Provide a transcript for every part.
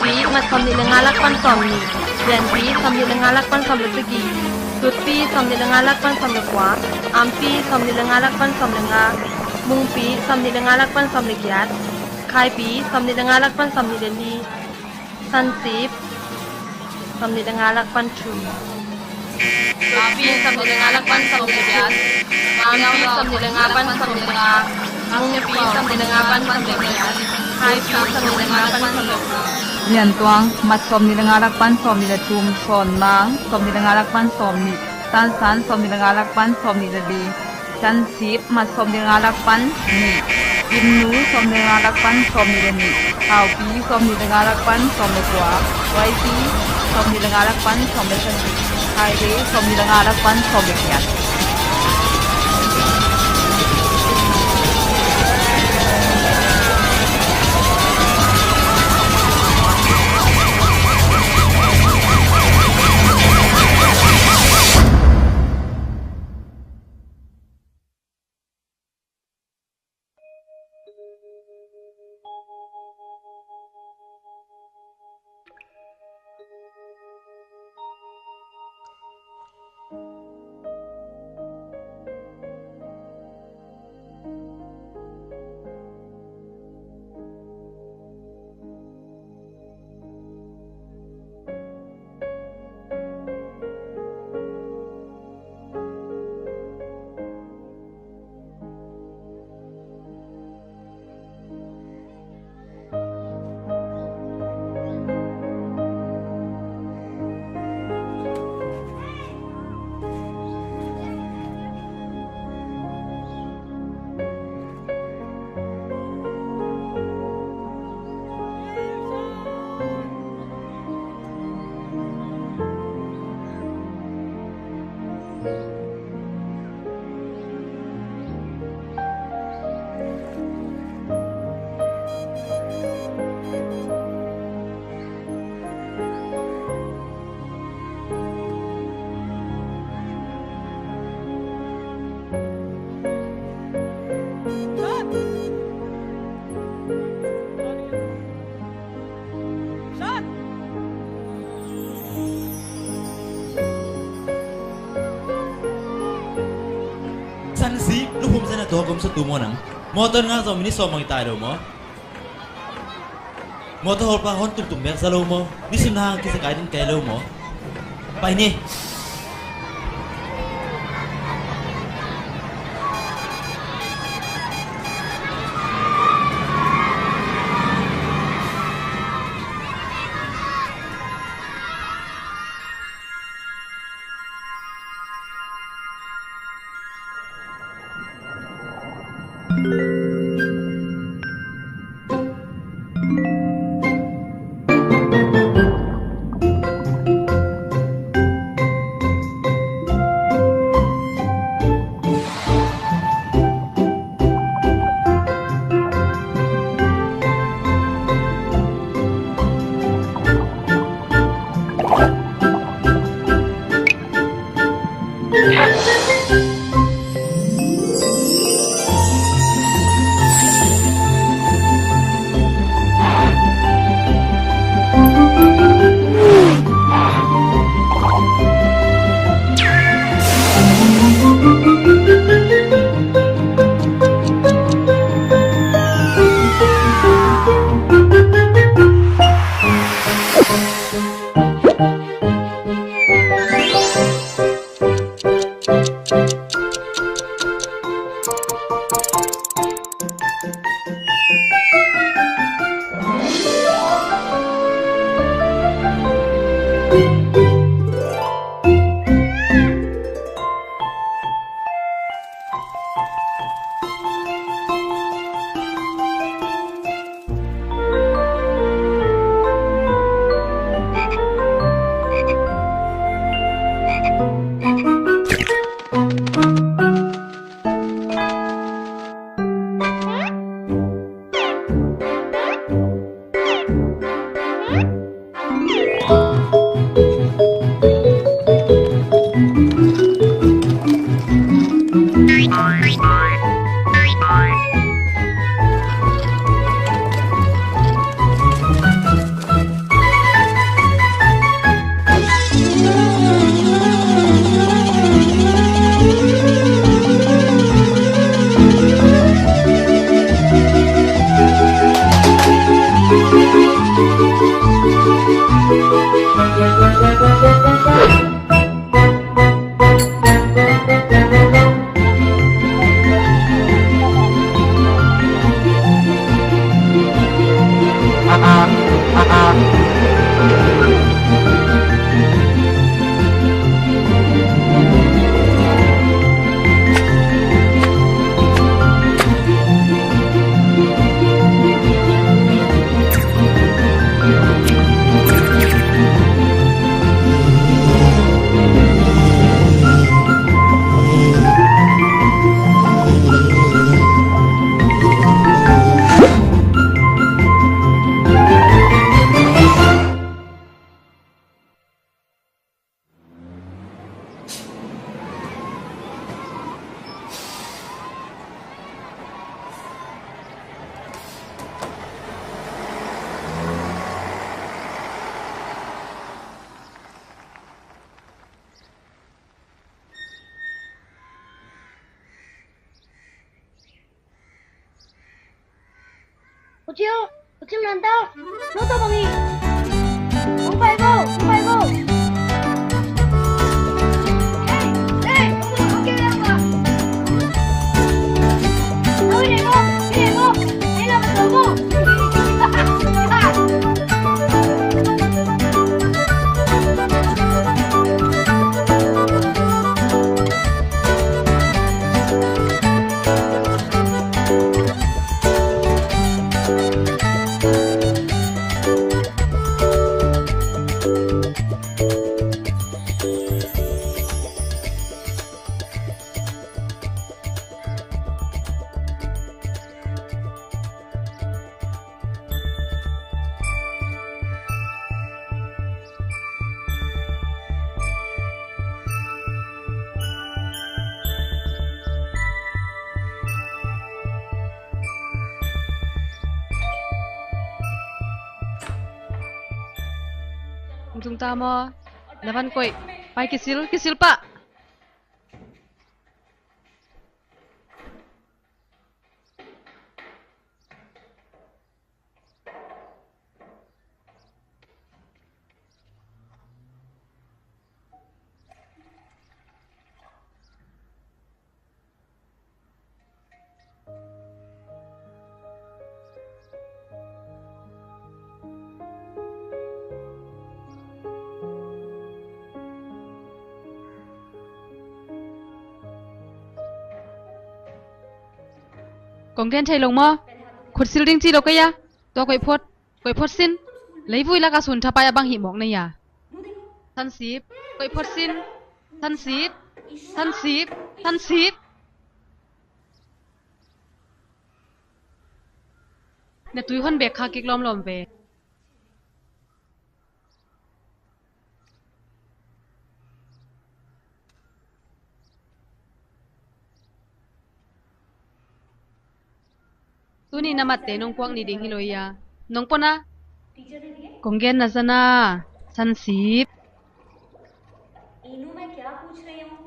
Pi mat som ni lengalak pan som ni Ren Pi som ni lengalak pan som le segi Tut Pi som ni lengalak pan som le kwa Am Pi som ni lengalak pan som le nga Mung Pi som ni lengalak pan som le kiat Khai Pi som ni lengalak pan som ni le li San Sip som ni lengalak pan chu Pi som ni lengalak pan som ni le kiat Am Pi som ni lengalak pan som ni le nga Mung Pi som ni lengalak pan som le kiat Khai Pi som ni lengalak pan som le kwa Nian tuang mat som ni lengalak pan som ni le tum son mang som ni lengalak pan som ni tan san som ni lengalak pan som ni le li chan sip mat som ni lengalak pan ni im nu som ni lengalak pan som ni le ni hao pi som ni lengalak pan som le kwa wai pi som ni lengalak pan som le san hai re som ni lengalak pan som le kiat San Sip, lu pum sana doa kum satu mo nang. Motor nga so mini so mang tayo mo. Motor hol pa hon tum ber sa lo mo. Ni sim na hang kisa kaidin kay lo mo. Pa ini. 어찌 난다. 너다방이. 공파이보. 에이, 너도 함께 해봐. 이래고, 이러면 너고. Chúng ta mò là văn quậy bay kisil pak. Còn ghen thầy lồng mò khut sil ding chi lo kaya to koi phot sin lấy vui la ka sun thapa ya bang hi mok nei ya than sip koi phot sin than sip na tui hon bek kha kik lom ve Tuni namatte nong kwang ni ding hiloya nong pona konggen na sana sansip इनू मैं क्या पूछ रही हूँ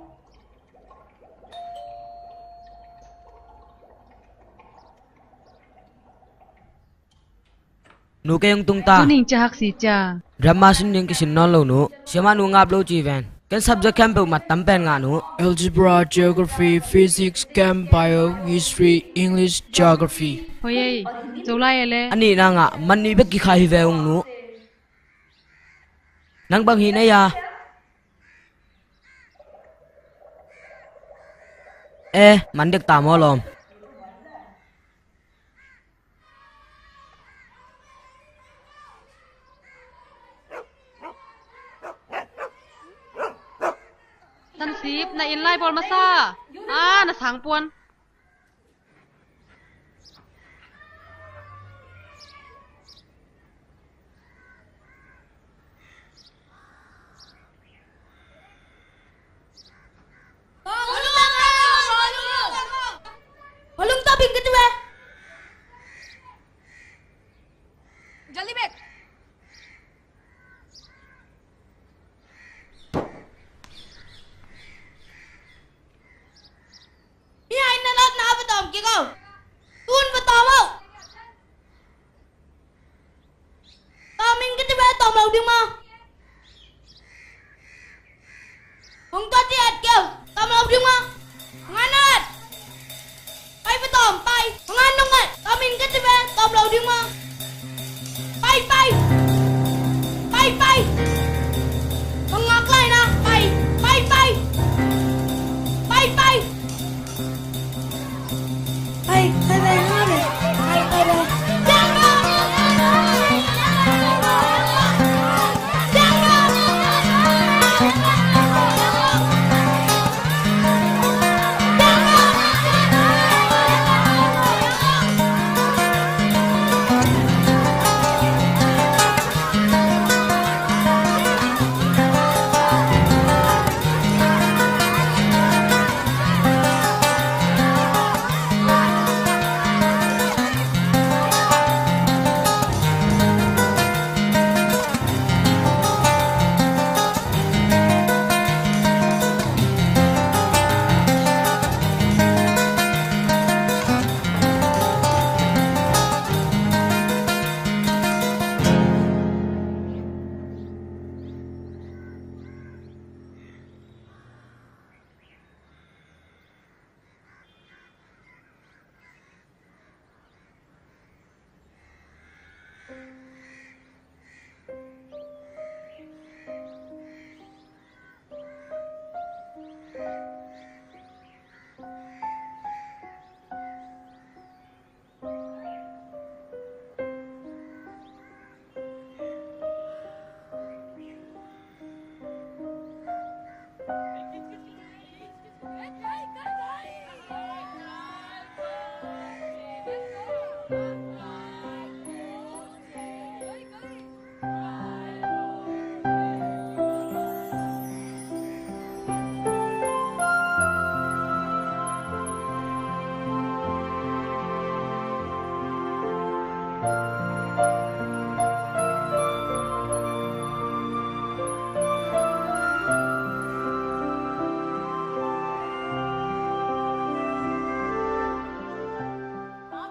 nu ke yung tung ta tuning cha hak si cha drama sin ding kisin non lo nu siama nu ngap lo chi ven kan subject camp pe mat tam pen nga nu Algebra, geography, physics, chem, bio, history, English, geography. hoye zolai ele ani na nga man ni be ki khai hi ve ung nu nang bang hi na ya man dek ta mo lom sansip na inlai bol masa na sang puan Balung tabing gitu ya जल्दी बैठ Iya Không có chết kêu, tao mau đi mà. Không ăn hết. Bay với tòm, bay. Không ăn không ạ. Tao mình cái về, tòm lâu đi mà. Bay, bay. Bay, bay. Không ngọt lại nè, bay, bay, bay. Bay, bay. Bay, bay về nó đi. Bay, bay về. Giang ra. Giang ra.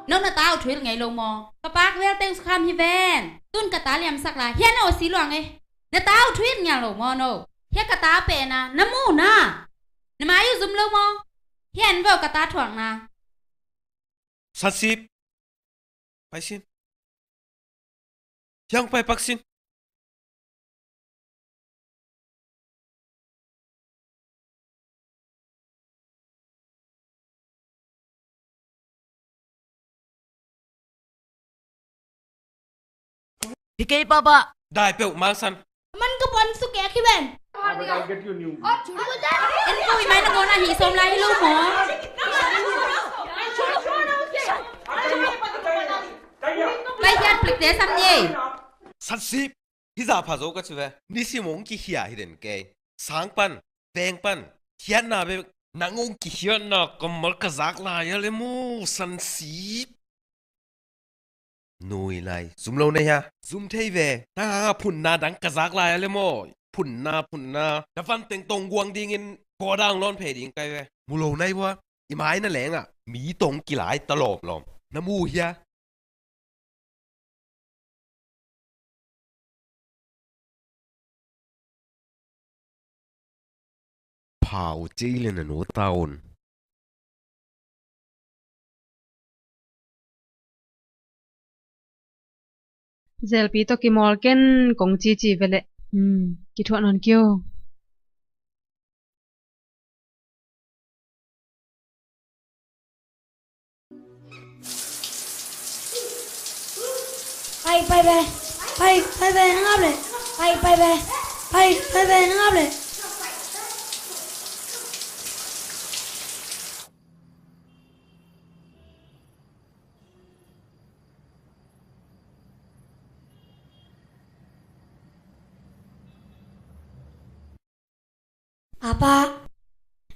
Nó tao thuyết ngày lâu mò các bác về tên khám hi ven tuân cả tá liam sắc là hiện ở xí loạn ấy nó tao thuyết nhà lâu mò nô hiện cả tá bè na nó mù na nó mà yêu zoom lâu mò hiện vào cả tá thoảng na sát xịp phải xin yang phải bác xin PK Papa. đại biểu mang sẵn Man ka pon su kaya kiben. em vui mai nó na hi som lai lâu mò lại hiện plek để xăm gì sát xịp hi giả phá dấu cái gì vậy ní xí mông kí hiya hi đến cái sáng pan veng pan hiền na về nang ông kí hiền na cầm mal cái giác lại ya lemu san xịp nuôi lại zoom lâu này ha zoom thấy về ta phun na đắng cái giác lại ya lemu phun na đã văn tiếng tông quang đi nghiên có đang lon phê đi cái về mu lâu này wa im ai na leng à mỹ tông kí lại ta lom lom na mu hiya Pau chỉ lên là nổ taun. Zelpi to kimol ken kong chi vele. Ki thuan on kyo. Bay, bay về. Bay, bay về nó ngáp này. Bay, bay về. Bay, bay về nó ngáp này. Papa,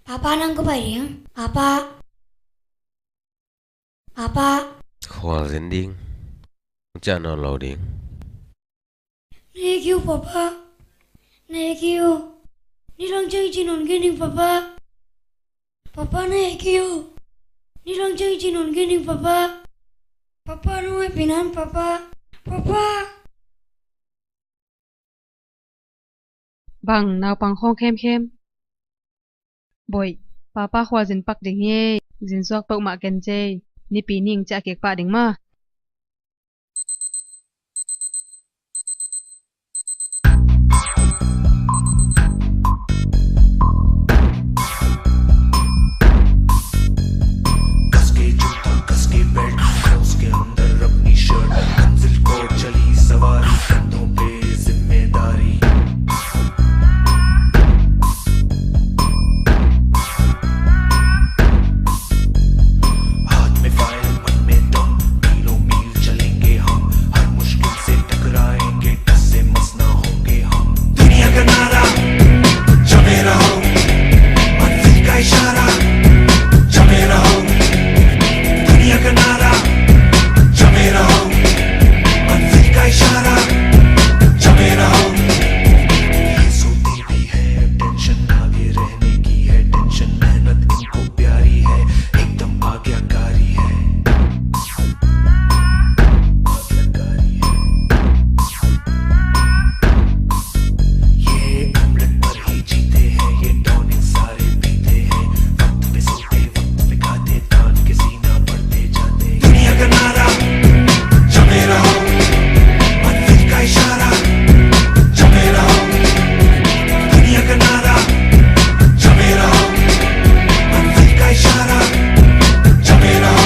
Papa nang có bài tiếng. Papa, Papa. Khoa dân điên, cha nó lâu điên. Này kêu Papa, này kêu, đi lang chơi chỉ nón cái đình Papa. Papa này kêu, đi lang chơi chỉ nón cái đình Papa. Papa nuôi pinan Papa, Papa. Bằng nào bằng khong khem khem. boy papa khwa jin pak ding ye jin sok pak ma ken che ni pi ning cha kek pa ding ma कसके जूता कसके बेल्ट उसके अंदर अपनी शर्ट मंजिल को चली सवारी कंधों पे जिम्मेदारी हाथ में फाइल मन में दम मीलों मील चलेंगे हम हर मुश्किल से टकराएंगे टस से मस ना होंगे हम दुनिया का नारा जमे रहो मंजिल का इशारा जमे रहो दुनिया का नारा जमे रहो मंजिल का इशारा जमे रहो ये सोते भी है टेंशन आगे रहने की है टेंशन मेहनत इनको प्यारी है एकदम आज्ञाकारी है आज्ञाकारी है ये अमृत पर ही जीते हैं ये टॉनिक सारे पीते हैं वक्त पे सोते वक्त पे खाते तान के सीना बढ़ते जाते दुनिया का नारा जमे रहो मंजिल का इशारा जमे रहो दुनिया का नारा जमे रहो मंजिल का इशारा जमे रहो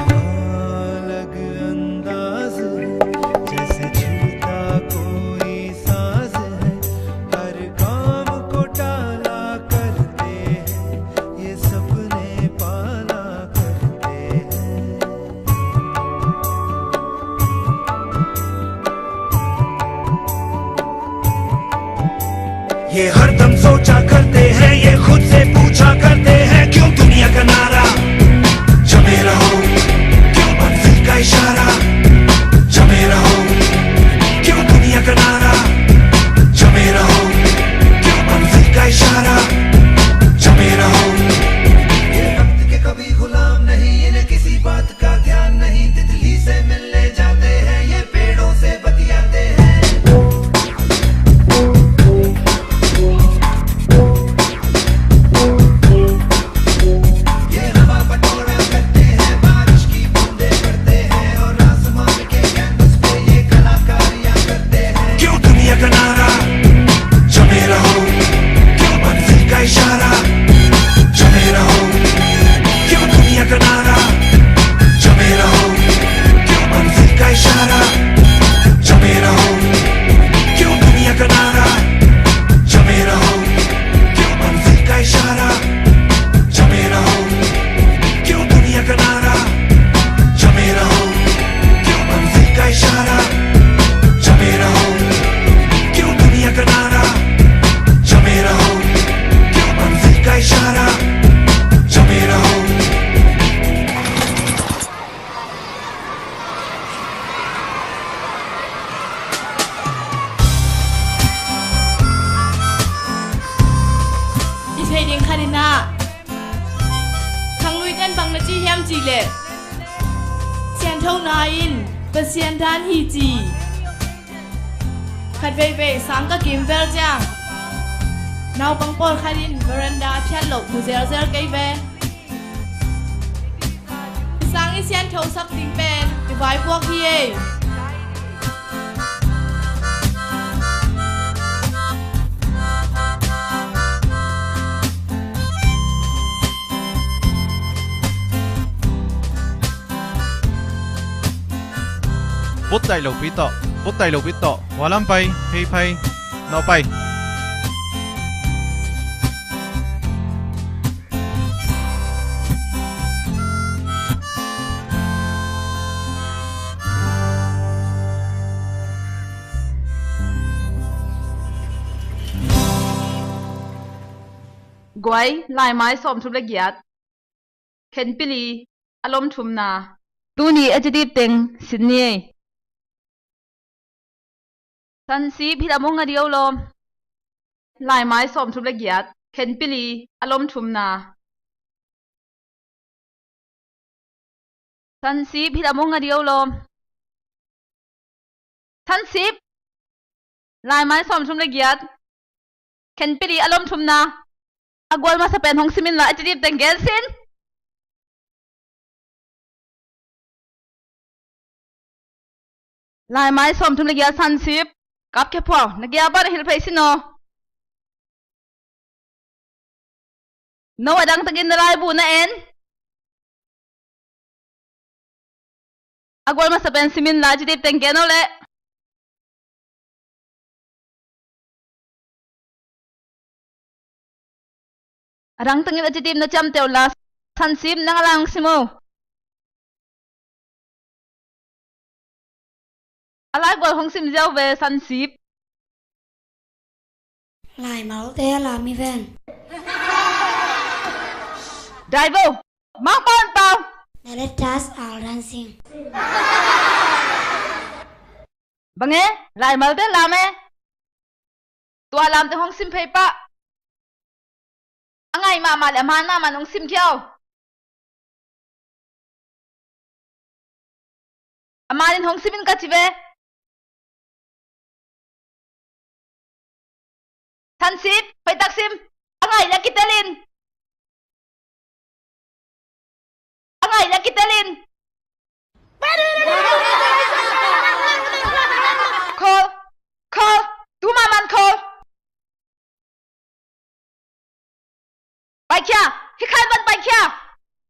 अलग अंदाज जैसे छूता कोई साज है हर काम को टाला करते हैं ये सपने पाला करते हैं ये हरदम सोचा करते हैं ये खुद से पूछा करते हैं क्यों दुनिया का नारा जमे रहो क्यों मंजिल का इशारा जमे रहो क्यों दुनिया का नारा जमे रहो क्यों मंजिल का इशारा जमे रहो ये वक्त के कभी गुलाम नहीं इन्हें किसी बात का ध्यान नहीं तितली से मिलने जाते हैं ये पेड़ों से बतियाते हैं ये हवा बटोरा करते हैं बारिश की बूंदें पड़ते हैं और आसमान के कैनवस पे ये कलाकारियां करते हैं क्यों दुनिया का नारा जमे रहो क्यों मंजिल का इशारा जमे रहो क्यों दुनिया का नारा जमे रहो क्यों मंजिल का इशारा जमे रहो क्यों दुनिया का नारा जमे रहो क्यों मंजिल का इशारा जमे रहो क्यों दुनिया का नारा जमे रहो क्यों मंजिल का इशारा जमे रहो क्यों दुनिया का नारा जमे रहो क्यों मंजिल का इशारा जमे रहो Isay din kanina. Thang lui kan bang na chi hiam chi le. Sian thâu na in, ba sian dan hi chi. Khat vei vei sang ka kim vel jang. Nau bang pol kharin veranda phiat lok mu zel zel kai ve. Sang i sian thâu sak ting pen, ki vai buak hi e. bút đại lục bí tọ hòa lâm bay pay nó bay Guai lai mai som thum la giat khen pili alom thum na tuni ajidip teng Sydney san si phit among adiaw lom lai mai som thum la giat khen pili alom thum na Sansip hilamong adiyaw lom. Sansip. Lai mai som sum legiat. Ken pili alom thum na. Agwal ma sa pen hong simin la itidip tenggel sin. Lai mai som thum legiat sansip. Kap ke pwa nagya ba hil phai sino. No adang tagin na lai bu na en. Agwal ma sa pen simin la itidip tenggel no le. Arang tengin ajitim na cham teo la sansip nangalang simo. Alai gwal hong sim giao về sansip. Lại máu té là mi ven. Đại vô, mang con tao. Let us all dancing. Bằng nghe, lại máu té làm e. Tua làm te hong sim phê pa. Angai ma ma le ma na ma nong sim kiao. Amarin hong simin ka chive. Sansip, phải taksim. Angai la kitalin. Angai la kitalin. Call, call, tu man call. Bài kia, khi khai văn bài kia.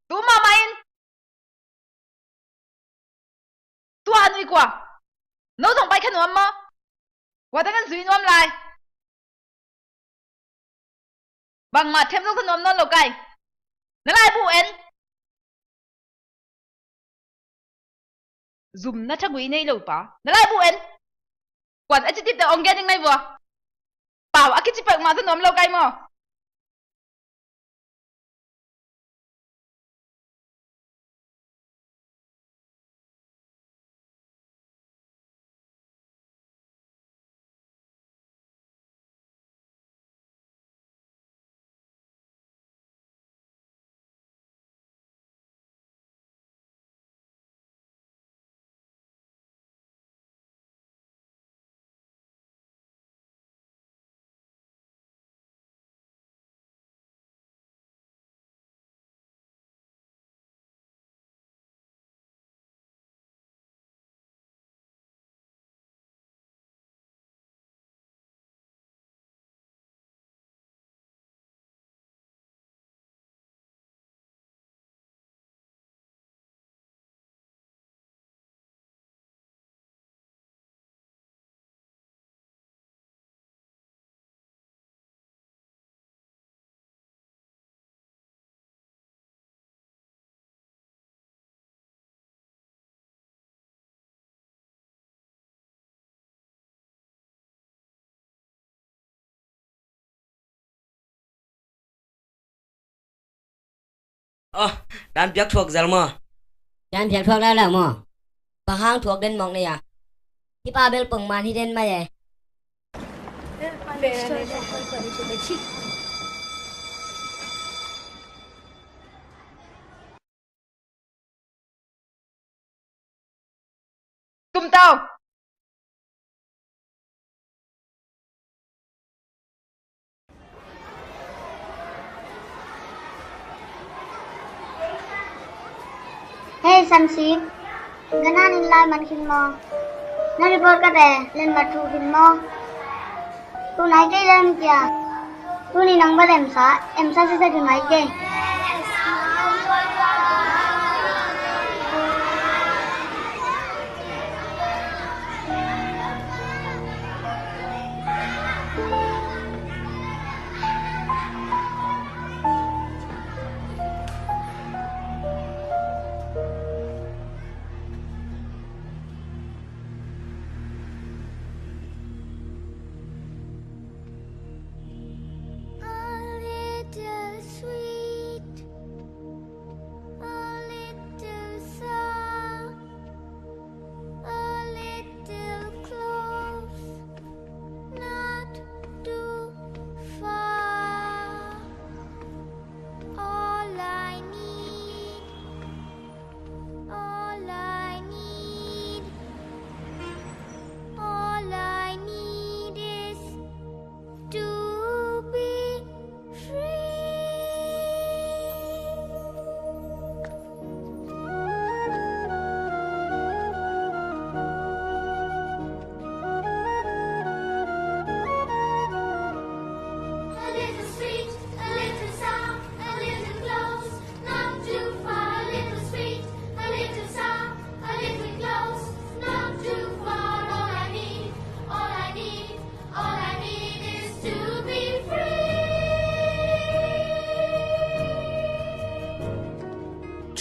Tú mà main. Tu ăn đi qua. Nấu dòng bài kia nuông mà. Qua đang ăn duy nuông lại. Bằng mặt thêm dòng thân nuông non lộc cày. Nó lại bù en. Zoom nó chắc quý này lâu ba. Nó lại bù en. Quản ấy chỉ tiếp tục ông ghen này vừa. Bảo á cái chỉ bằng mà thân nuông lâu cày mà. Dan piak thuộc zal mo. Dan piak thuộc la mo. Ba hang thuộc den mong ne ya. Hi pa bel peng man hi den ma ye. Tum tao. Hey Sansip, ganan in lai man kin mo. Na report ka te, len ma thu kin mo. Tu nai kai lem kya. Tu ni nang ba em sa se tu nai kai. Sweet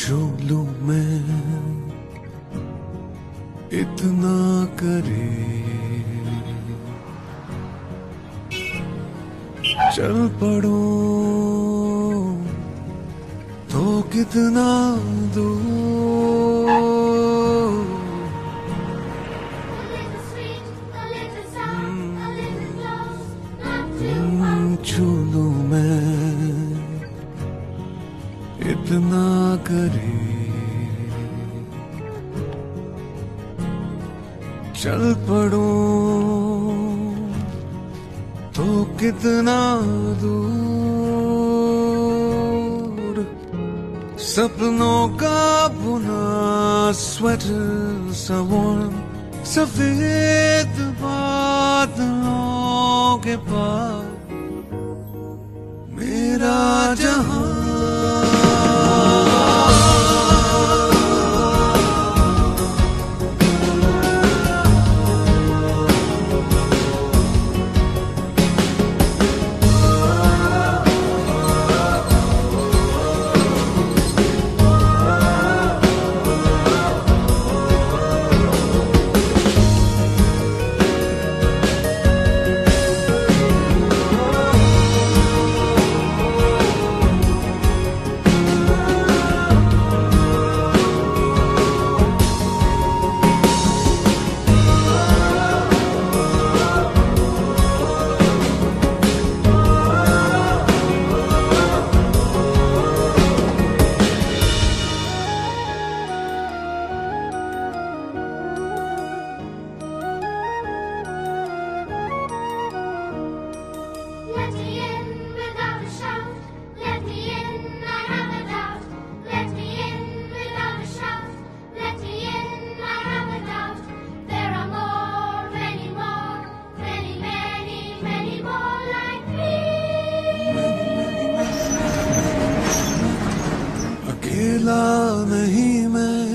छू लूं मैं इतना करे चल पड़ो तो कितना दूर छू लूं मैं इतना करे चल पड़ो तो कितना दूर सपनों का बुना स्वेटर सा वार्म सफेद बादलों के पास मेरा जहां अकेला नहीं मैं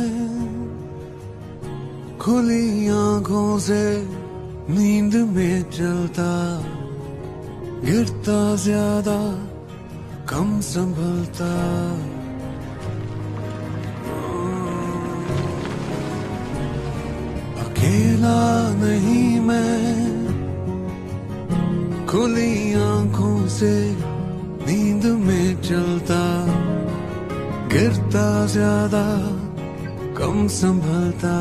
खुली आंखों से नींद में चलता गिरता ज्यादा कम संभलता अकेला नहीं मैं खुली आंखों से नींद में चलता गिरता ज्यादा कम संभलता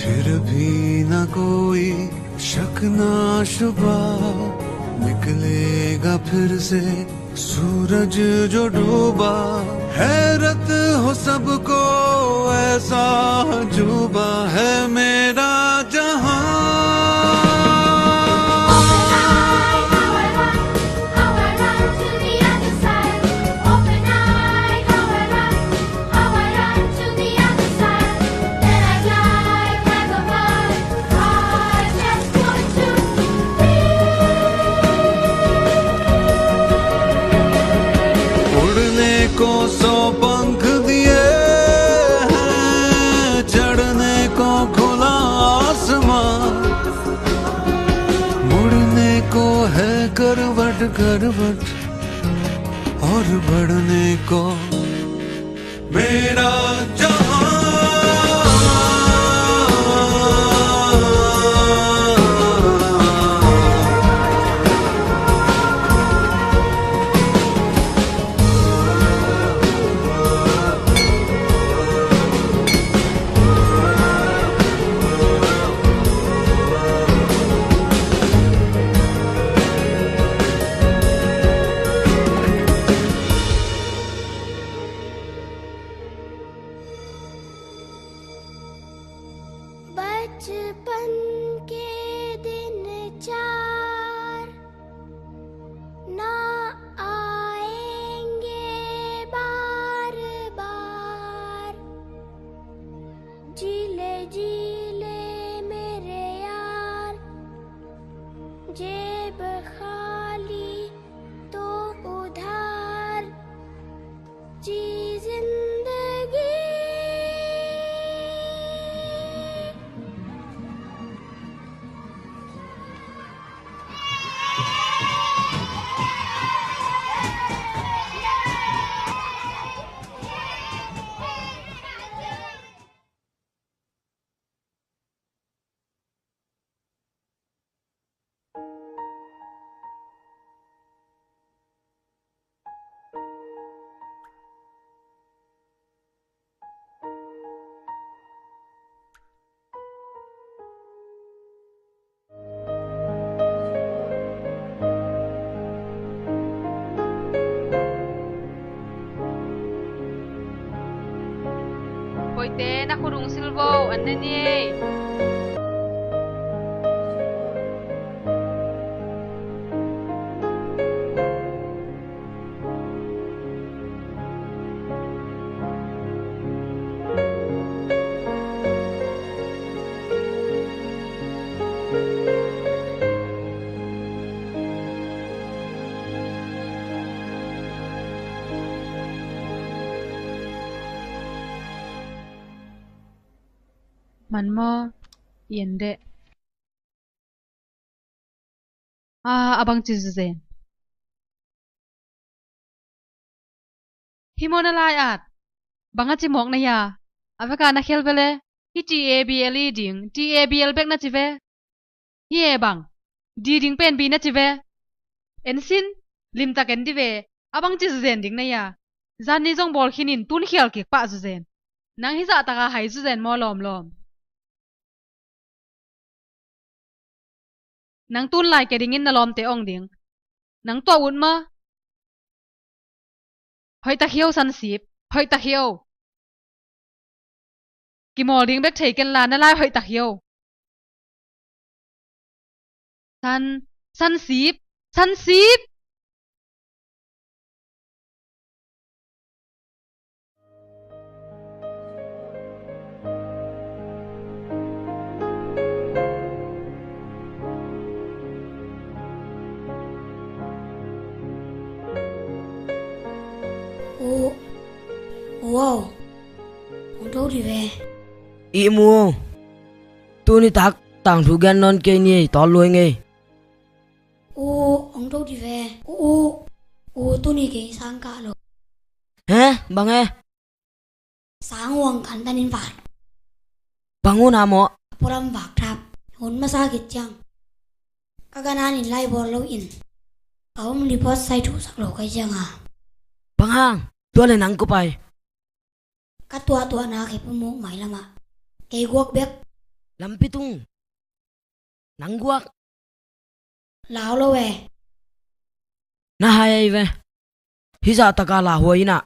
फिर भी न कोई शक ना शुबा निकलेगा फिर से सूरज जो डूबा हैरत हो सबको ऐसा जुबा है मेरा जहां को 100 पंख दिए हैं चढ़ने को खुला आसमां मुड़ने को है करवट करवट और बढ़ने को मेरा जहां बचपन के दिन 4 ना आएंगे बार बार जीले जीले मेरे यार जेब खाली तो उधार जी जिंदगी te na kurung silvo annani man mo yende abang chizen himona lai at banga chimok na ya avaka na khel bele hi tabl ding tabl bek na chive hi e bang di ding pen bi na chive ensin lim ta ken dive abang chizen ding na ya zan ni jong bol khinin tun khial ke pa zuzen nang hi za ta ga hai zuzen mo lom lom nang tun lai ke dingin na lom te ong ding nang to un ma hoi ta hiu san sip hoi ta hiu ki mol ding bek thei ken la na lai hoi ta hiu san sip Wow, ông đâu đi về? Imu, tu ni tak tang thu gan non ke ni to loi nge. Ông đâu đi về? Tôi đi cái sang cả rồi. Hả, bang e? Sáng hoàng khăn ta nên vạt. Bangun amo. Puram vạc thap, hôn masakit chang. Kagananin lai bor lâu in. Kaum report sai thu sak lo kai chang à. Bang hang, tua le nang ko pai. Katua na kay pumuk may lama. Kay guwak bek. Lampitung. Nang guwak. Lao lo we. Na hai ve. Hiza taka la huai na.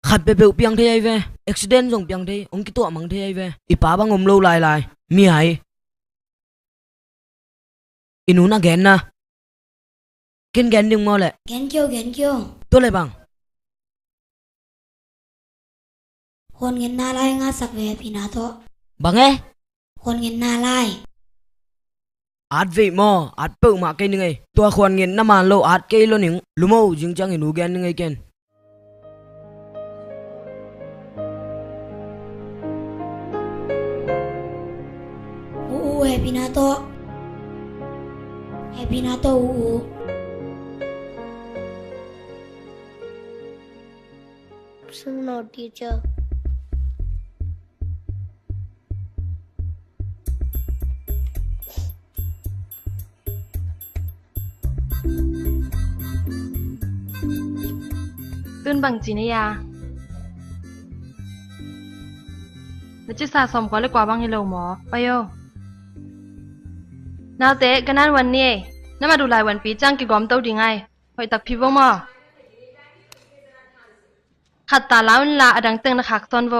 Khat pe pe piang thei ve. Accident jong piang thei, ong ki to mang thei ve. Ipa bang om lo lai lai. Mi hai. Inu na gen na. Ken gen ding mo le. Gen kyo. To le bang. Hôn ngin na lai nga sak ve pinato. Bang e? Hôn ngin na lai. At vị mo, at peu ma cây ngai. Tua khoan ngin na man lo at cây lo ning. Lumo jing chang inu gen ngai ken. Happy nato. No, teacher. Tun bằng chỉ này à? Nó chỉ xa xóm có lấy quả bằng lâu mỏ, phải không? Nào thế, cái nanวันนี้น้ามาดูลายวันปีจังกี่กอมเต้าดีไงหอยตักพิวมอขัดตาล้าวันลาอดังเติงนะขักตอนโว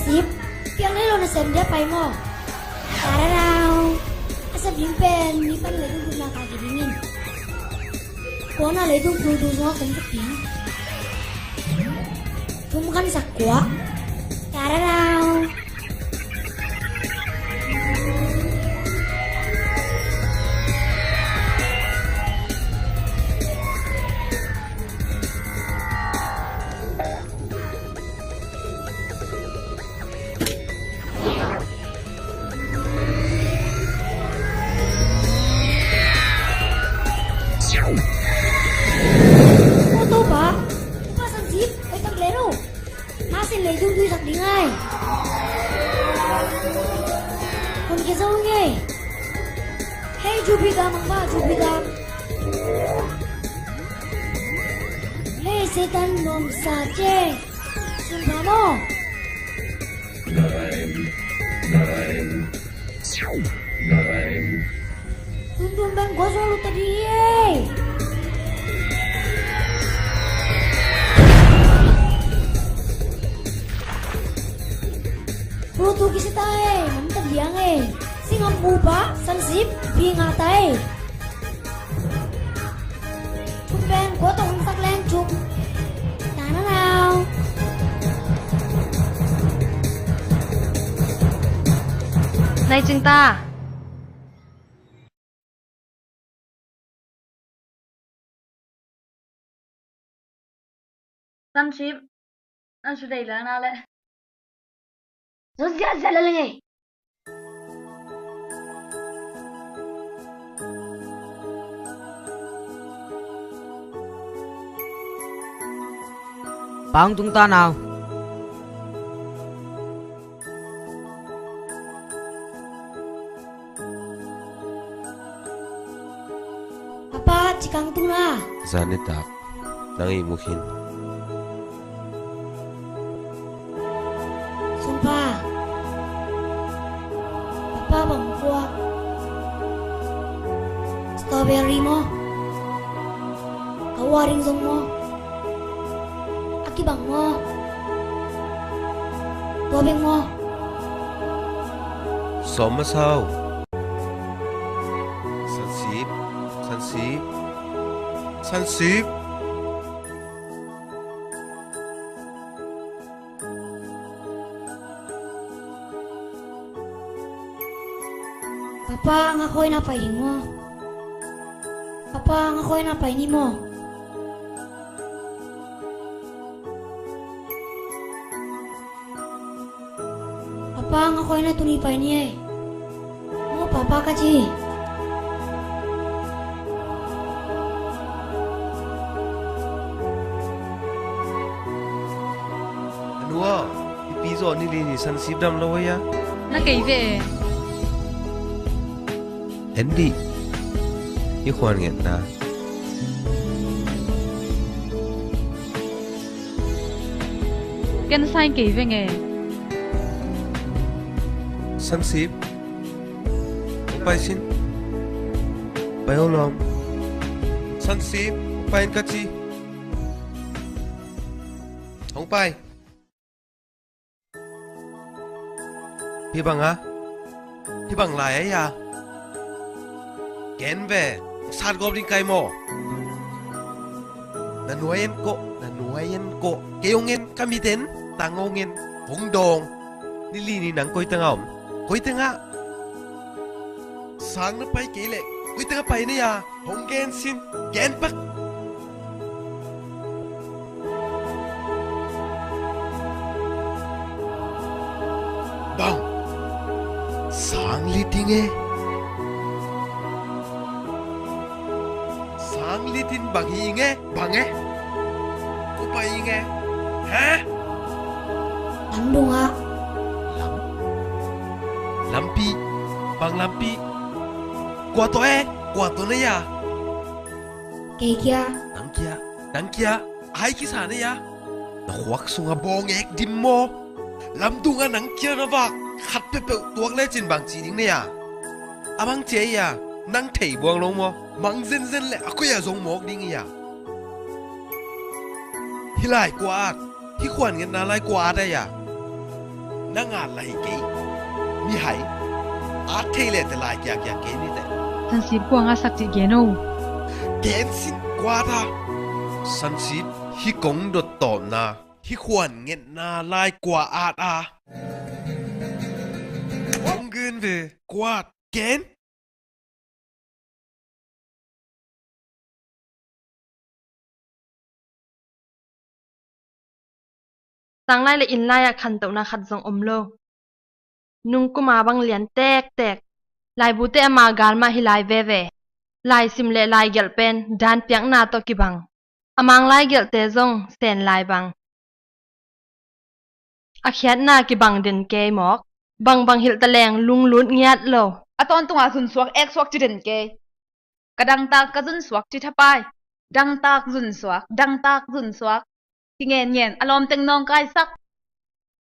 Sip, piang ni lo na senda pai mo. Kararao, asap jimpen ni pan lagi guna kaki dingin. Kona lagi produs mo kan putih. Tumkan sakwa. Kararao. setan nom saje sumpamo tundun bang gua solo tadi Rutu kisi tae, mantap diang Singam buba, sansip, binga tae Tumben gua tong sak len chuk Tana nào Này chừng ta Sunship Anh sẽ đầy lang nào lệ Rất dạ là nghe Bang chúng ta nào. Papa cikang tuna. Zanita, nangi mungkin. Sumpah. Papa bang kuat. Strawberry mo. Kawaring zong mo. Aki bang mo. Tua beng mo. Sống sao? Sansip, Sansip, Sansip. Papa ngakoy na pwedeng mo. Papa ngakoy na pwedeng mo. Papa ngakoy na tunipay niya Mo papa kaji. Anua, ipiso ni lini Sansip dam lo ya? Na kay ve. Andy, ikhwan nget na. Ken sai kay ve nge. Sansip, upay sin. Bayo lom. Sansip, upayin kachi. Upay. Hibang ha? Hibang laya ya? Ken về sát goblin kai mo nanuayen ko keongen kami den tangongen hongdong nili ni nang koi tanga sang na pai kele koi tanga pai ne ya honggen sin ken pak bang sang li tinge Sang litin bang hinge, bange, kupa hinge, hah? Landung ha. Lampi, bang lampi, kuato ne ya? Kaya nang kia, ai kisah ne ya? Nahuak sunga bong dim mo, lamdunga nang kia na bak, khat pepe tuak lecin bang ciring ne ya? Abang cie ya, nang thei buang long mo. Mang zen le ako ya zong mok ding ya hilai kwat hi khwan ngen na lai kwat ya na nga lai ke mi hai a thele te lai kya ke ni te Sansip ko nga sakti geno. gen sin kwata Sansip hi kong dot tom na hi khwan ngen na lai kwat a ong gen ve kwat gen Sang lai le in lai a khan to na khat zong omlo nung kuma bang lian tek lai bute ama gal ma hilai ve lai sim le lai gel pen dan piang na to ki bang amang lai gel te zong sen lai bang a khiat na ki bang den ke mok bang hil taleng lung lut ngiat lo Aton tunga sun suak ek suak chiden ke. Kadang ta kazun suak chi thapai. đăng tak dun suak thì nghe nhện alom teng nong kai sak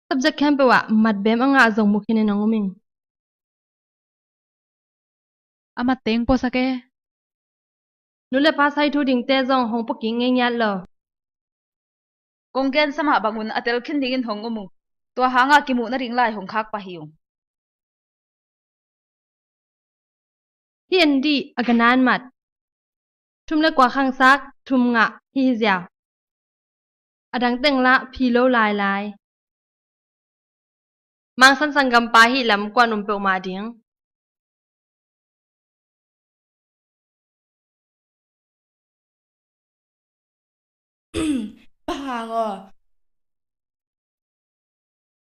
subject camp wa mat bem anga zong mukhine nangoming ama teng po sake nule pa sai thu ding te zong hong po king nge nyat lo konggen sama bangun atel khin dingin hong umu to hanga kimu na ring lai hong khak pa hiung hian di aganan mat thum le kwa khang sak thum nga hi zia adang teng la phi lo lai lai mang san sangam pa hi lam kwa num pe ma ding Pahango.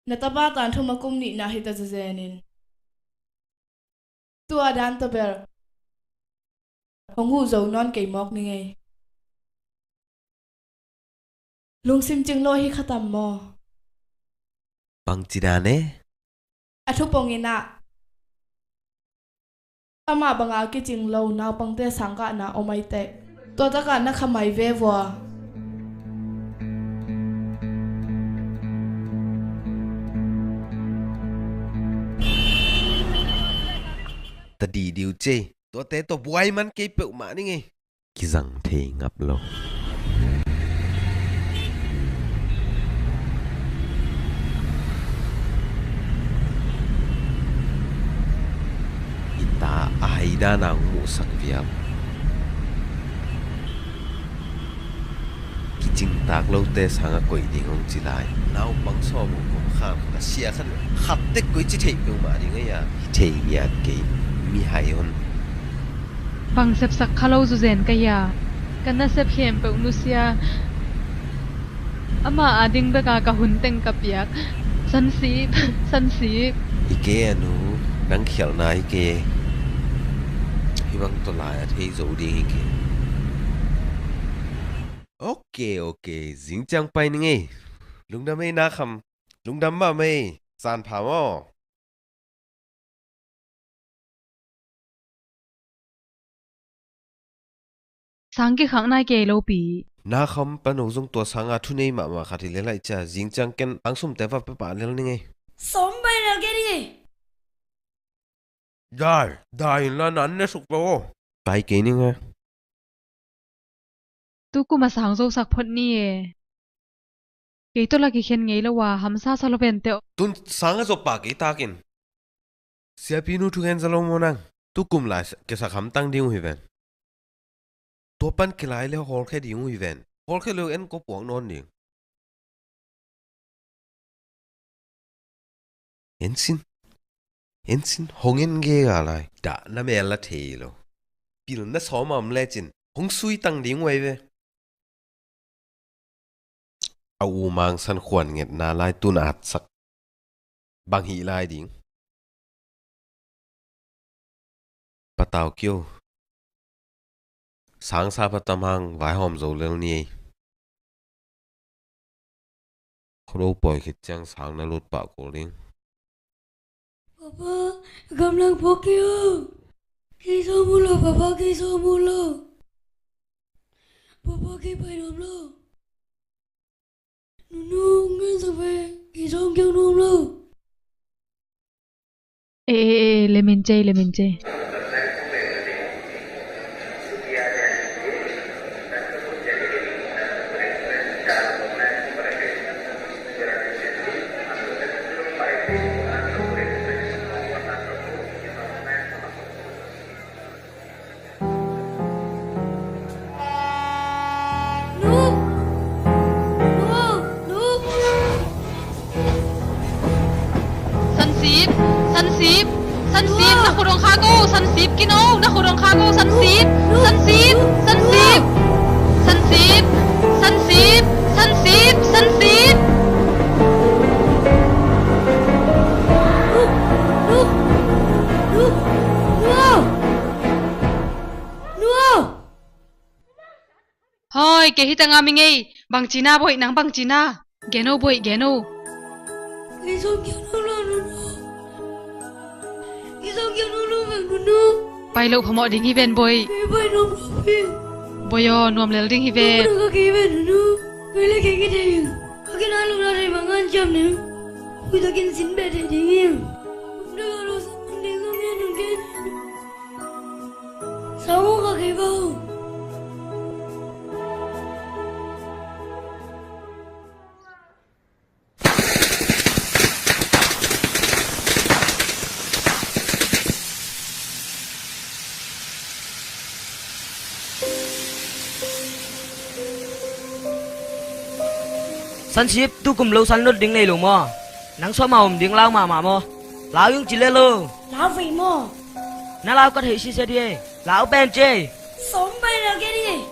Natabatan tumakum ni na hita zenin. Tua dan taber. Hong hu zo non kay mok ni ngay. Lung sim ching lo hi khatam mo. Bang chidane. Atupong ina. Ama banga ki ching lo na pangte sangka na omay te. Tua taka na kamay vewa. Ta đi điều chê, tôi té tôi quay man cái bự mà đi nghe. Cái răng thì ngập lo. Ita ai đã nào ngủ sắc viêm. Cái chinh tạc lâu tê sang á quỷ đi ngông chỉ lại. Nào bằng so một công khám là xia khăn. Khắp tích quỷ chỉ thấy bự mà đi nghe à. Thấy nhạt kì. Mi hayon bang sep sak khalo zu zen kaya kana sep hem pe unusia ama ading da ka hun teng ka piak san si ike anu nang khial na ike hi bang to la thei zo ding ike okay jing chang pai ni nge lungdam ei na kham lungdam ma mai san pha mo sang ki khang nai ke lo pi na kham pano jong to sanga thu nei ma khati le lai cha jing chang ken angsum te va pe pa lel ni nge som bai na ke ni dai la nan ne suk po pai ke ni nge tu ku ma sang zo sak phot ni e ke to la ki khen ngei lo wa ham sa sa lo ben te tun sanga zo pa ke ta kin sia pi nu thu gen zalo mo nang tu kum la ke sa kham tang ding hui ven to pan kilai le hol khe ding hui ven hol khe lo en ko puang non ni ensin hongen ge ga lai da na me la the lo pil na so mam le chin hong sui tang ding wei ve au mang san khwan nget na lai tu na sak bang hi lai ding patao kyo sáng sa patam hang vai hom zo lel ni khro poi khit chang sang na lut pa ko ling papa gamlang pokyo kiso mulo papa kiso mulo papa ki pai nom lo nu ngen sa ve kiso kyang nom lo le min che San sip na khurong khago san sip kino na khurong khago san sip hoi ke hitanga mingai bang china boy nang bang china geno boy geno pai lo phamo ding hi ven boy boyo nom lel ding hi ve Aku nak kaki nu, kau lagi kaki dia. Aku nak lu lari mangan jam ni. Aku tak kena sin bete dia. Dah kalau dia kami nunggu. Sama kaki bau. San ship tu cùng lâu san lót đinh này luôn mà nắng xóa màu đinh lao mà lão yung chỉ lên luôn Lão vì mò. nó lao có thể xí xe đi lão ben chê Sống bay là cái đi.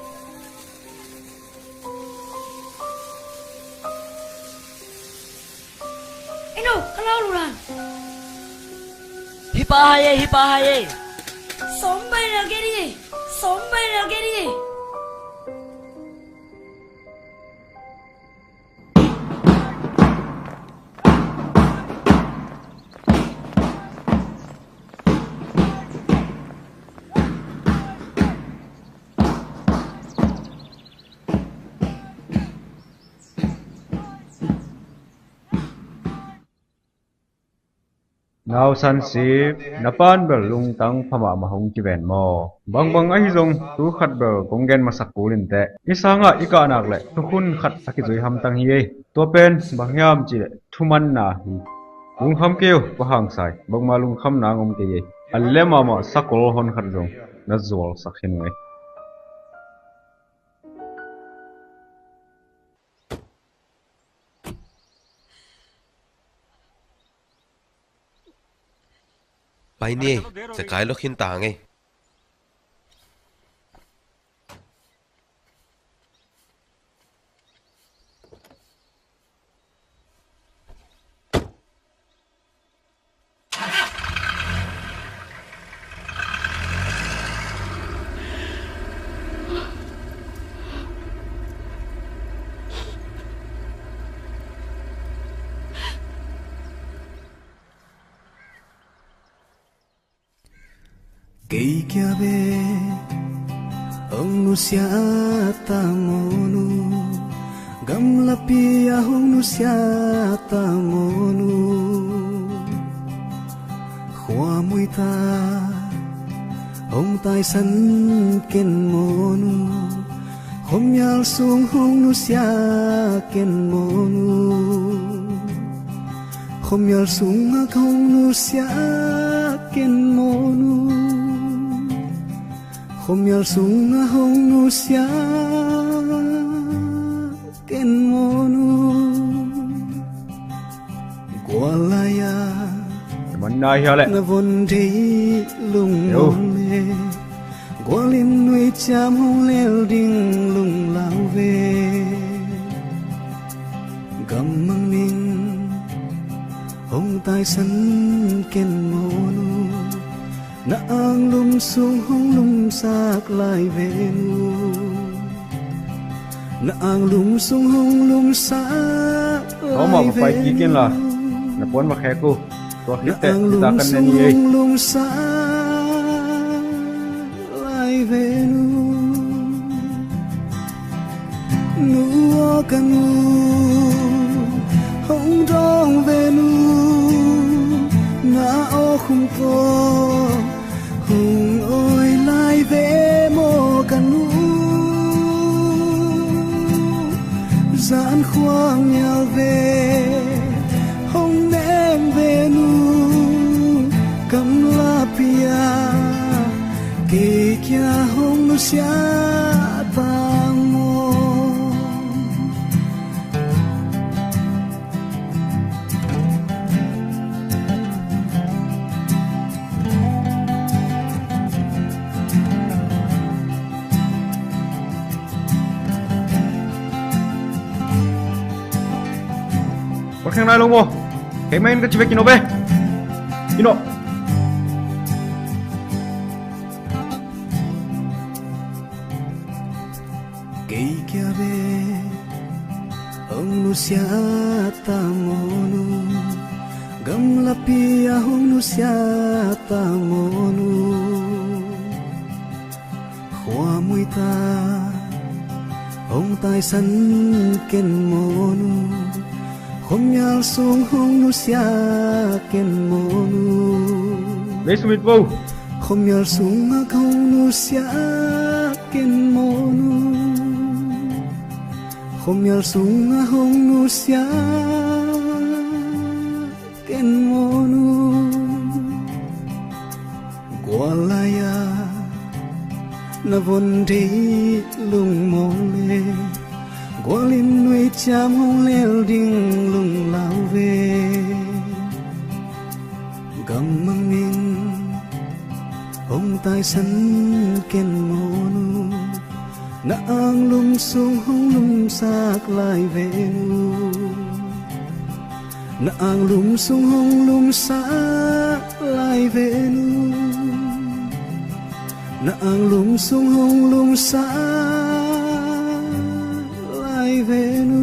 Eno, kalau lu ran. hipa hai Sống bay là cái đi. Sống bay là cái đi. Now san sip napan bel lung tang phama mahong ki ven mo bang ai zong tu khat bel kongen masak kulin te isanga ika nak le tu khun khat saki zui ham tang hi to pen bangyam chi le thuman na hi lung kham keu pa hang sai bang ma lung kham na ngom ke ye alle ma ma sakol hon khat zong na zol sakhin ngai Bài nè, sẽ cái lúc hiện tại ngay. Kay kya be ông nu sia ta monu gam lapi ahong nu sia ta monu khoa mui ta ông tai san ken monu khom yal sung hong nu sia ken monu khom yal sung hong nu sia ken monu Hôm yal sung a hong nu sia ken monu Kualaya Manai hale na von thi lung le Kualin nui cham hong lel ding lung lao ve Gam mang ning hong tai san ken monu na ang lum sung hong lum sak lai venu na ang lum sung hong lum sak có mà phải chi kiên là na pon ma khe ko to hit te ta kan ne ni lum sak lai venu nu o kanu hong dong venu na o khung ko hùng ôi lai về mô canu gian khoang nhau về hồng nem về nu cầm la pia kê kia hồng nu xia tang mô khang nai long mo cái men cái chivek kino be kino kay kya be ông nu sia ta monu gam lapi ahong nu sia ta monu khoa mui ta ông tai sân ken monu không nhal sung hong nu sia ken monu lấy sumit vô không nhal sung a không nu sia ken monu không nhal sung a hong nu sia ken monu Gualaya na von đi lung mole Gualin nuôi cham hong leo ding lung lao về gam mang ning ông tai sân ken monu na ang lung sung hong lung sak lai về nu na ang lung sung hong lung sak lai về nu na ang lung sung hong lung sa lai về nu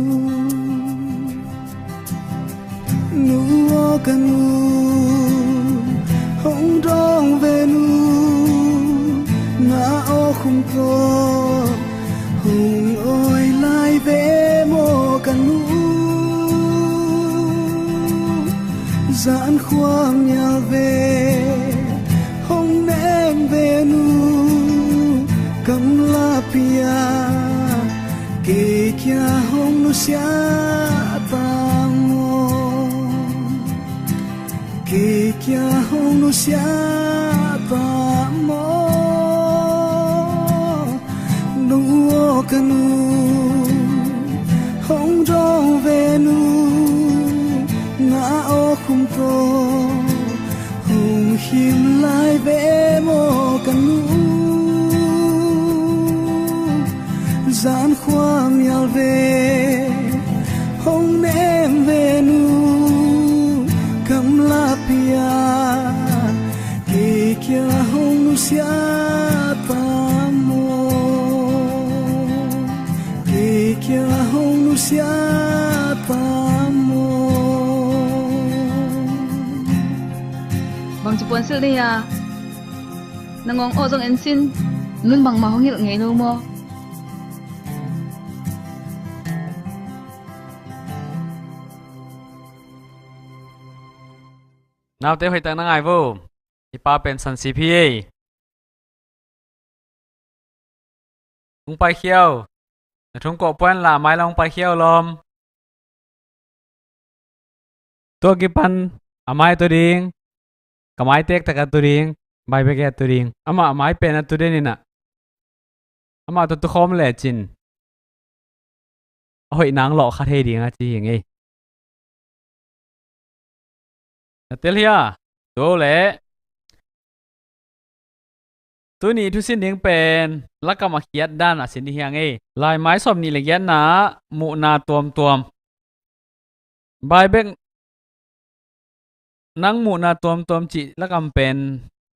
o canu hong dong về nu na o khung co hong oi lai về mo canu giãn khoang nhà về hong neng về nu cầm la pia kê kia hong nu sia ta mo kê kia hong nu sia ta mo nu o canu hong dong về nu na o khum to hong him lai về mo canu giãn khoang nhau về hong nem về nu cầm la pia kê kia hong nu sia ta mo kê kia hong nu sia ta mo bằng chụp cuốn sự đi à nangong o jong en sin nun bang ma hong hil ngei no mo nào tới hồi tới năng ai vô ipa pen san CPA ung pai khiêu thung cổ point là mai long pai khiêu lom tua kipan amai tu ding kamai tek taka tu ding bai bege tu ding ama amai pen tu den ina ama tu khom le chin hoi nang lo kha the ding a chi nge tel hia tu le tu ni thu sin ding pen lakama khiat dan a sin hi nge lai mai som ni le yan na mu na tuam tuam bai bek nang mu na tuam tuam chi lakam pen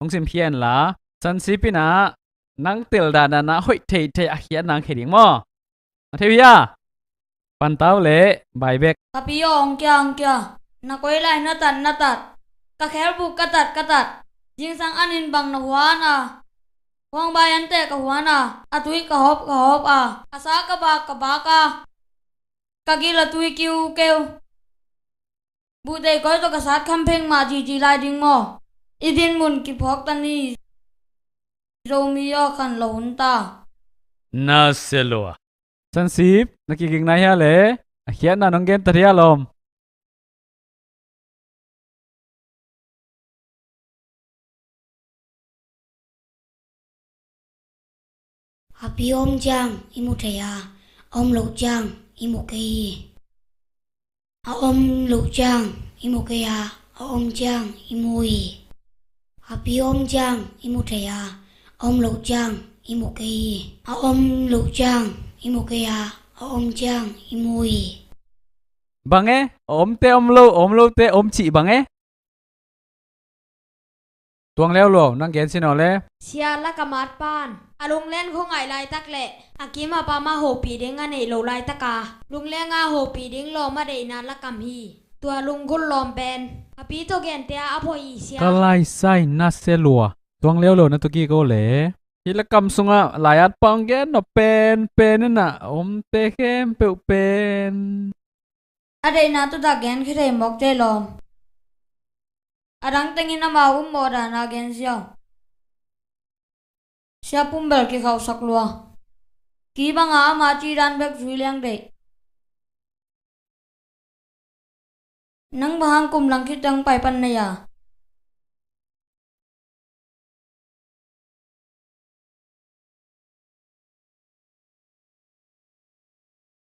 ong sim hian la san sipina nang tel da na hoi thei thei a khiat nang kheding mo thevia pan tau le bai bek tapi ong kya na koi lai na tat ka kher bu ka tat jing sang anin bang na huan a wang bai an te ka huan a atui ka hop a asa ka ba ka gila tui kiu keu bu dei koi to ka sat kham pheng ma ji lai ding mo idin mun ki phok tani romeo khan lo hun ta na selo san sip nakiging na ya le a khiat na nong gen taria lom Happy om jang imu thaya om lo jang imu kei om lo jang imu kaya om jang imui Happy om jang imu thaya om lo jang imu kei om lo jang imu kaya om jang imui bange om lo te om chi bange tuang leo lo nang gen sin ole sia la kamat pan alung len khong ai lai tak le akima pa ma ho pi ding ane lo lai taka lung le nga ho pi ding lo ma de na la kam hi tua lung gul lom pen api to gen te a pho i sia kalai sai na selua tuang leo lo na to ki ko le ฮิลกรรมสุงะหลายอัดปองแกนno penนั่นน่ะเตเข้มเปเป็น อะไรนะตุตาแกนแค่ไหนบอกใจลมarang tengin na mawum moda na gen siya pumbel ki kau saklua ki banga ma chi ran bek zuilang de nang bahang kum lang kitang pai pan na ya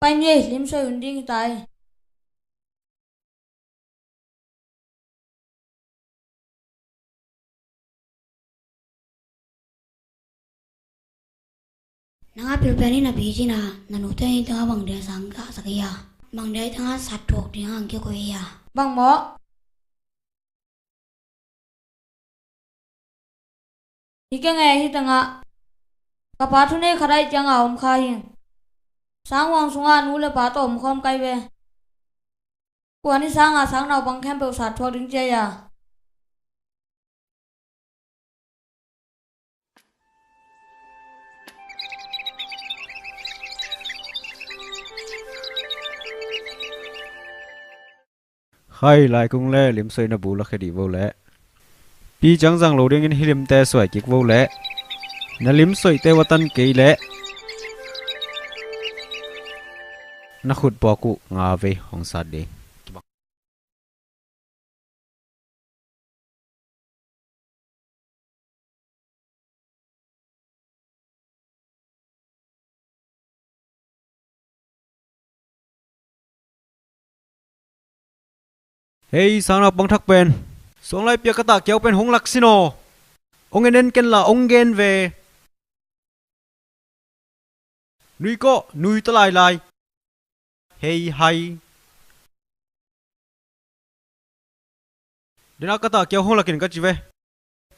pai nye lim so unding tai nanga pilpeni na biji na nanute ni tanga bang de sangka sakya bang de tanga satok di hang kyo ko ya bang mo ike nge hi tanga kapathu ne kharai changa om kha yin sangwang sunga nu le pa tom khom kai ve kwani sanga sang nau bang khem pe satok ding che ya khai lại cùng lẽ liếm soi na bù là khi đi vô lẽ pi chẳng rằng lô điên in hilim te soi kik vô lẽ na liếm soi te watan kei lẽ na khut po ku nga ve hong sa de hey sang nak bang thak pen song lai pia kata kéo pen hong lak sino ông en ken là ông gen về nuôi có nuôi ta lại hey hay để nak kata kéo hong lakin ka chi ve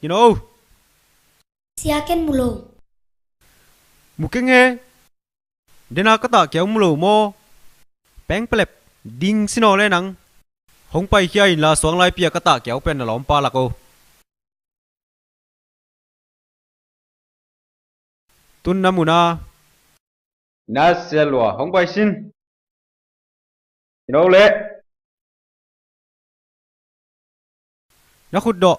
you know siaken mulo mukeng he để nak kata kéo mulo mo peng plep ding sino le nang hong pai kia là xuống lai pia kata kéo pen là lom pa là cô tun namuna na selwa hong pai sin you lệ na khut do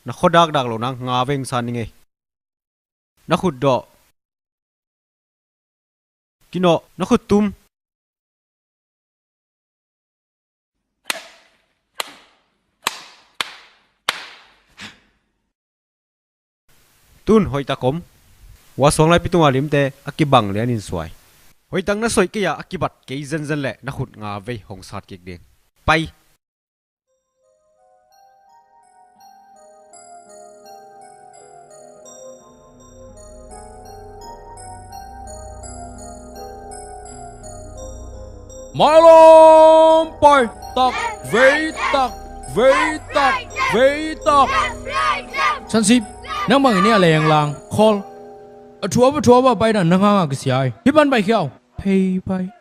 na khodak dak lo nang nga veng san nge na khut do kino na khut tum tun hoi ta kom wa song lai pitunga limte akibang le anin suai hoi tang na soi kia akibat ke zen zen le na khut nga ve hong sat kek ding pai Malom pai tak vei tak san sip nang bang ini aleng lang call thua ba pai dan nang nga ke siai hiban bai khiao pei pai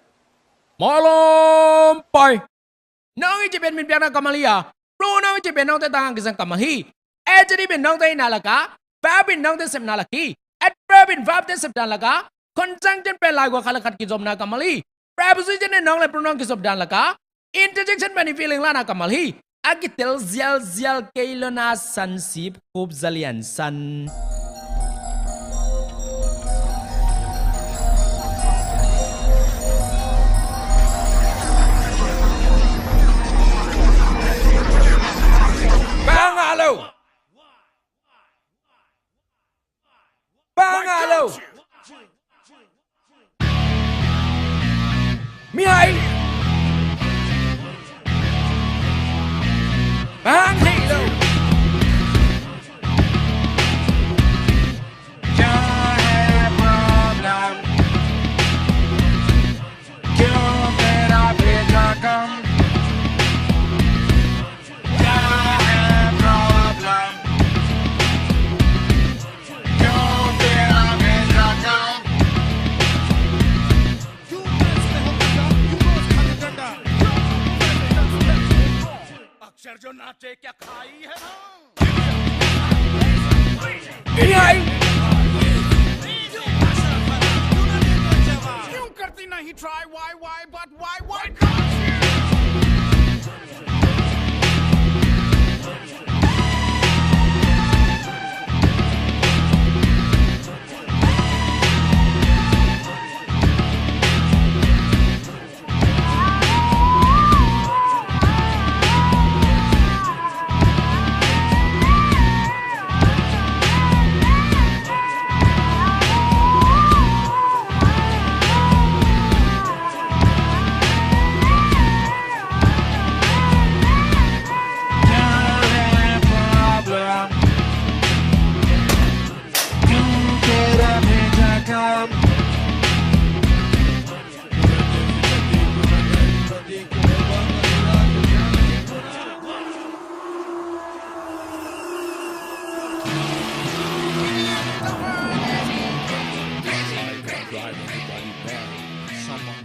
Malom pai nang i ben min piang na kamalia pro nang i ben nang te tang ke sang kamahi e jadi ben nang te na laka ba bin nang te sem na laki at ba bin vab te sem dan laka conjunction pe lai kwa khala khat ki jom na kamali preposition ne nang le pronoun ki sob dan laka interjection many feeling lana kamal hi akitel zial keilona sansip kub zalian san Bangalo mi hai bang thị đâu cho hai problem cho tera beta kam cho hai problem cho tera beta kam अक्षर जो नाचे क्या खाई है ना he try, why, but why can't you?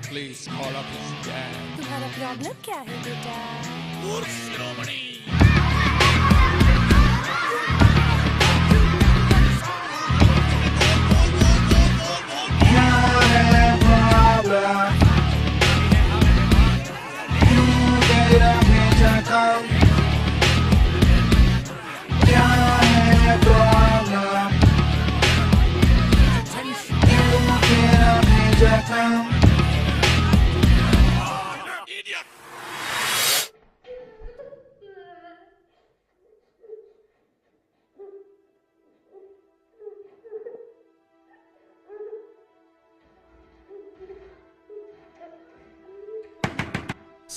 Please call up his dad. तुम्हारा प्रॉब्लम क्या है बेटा?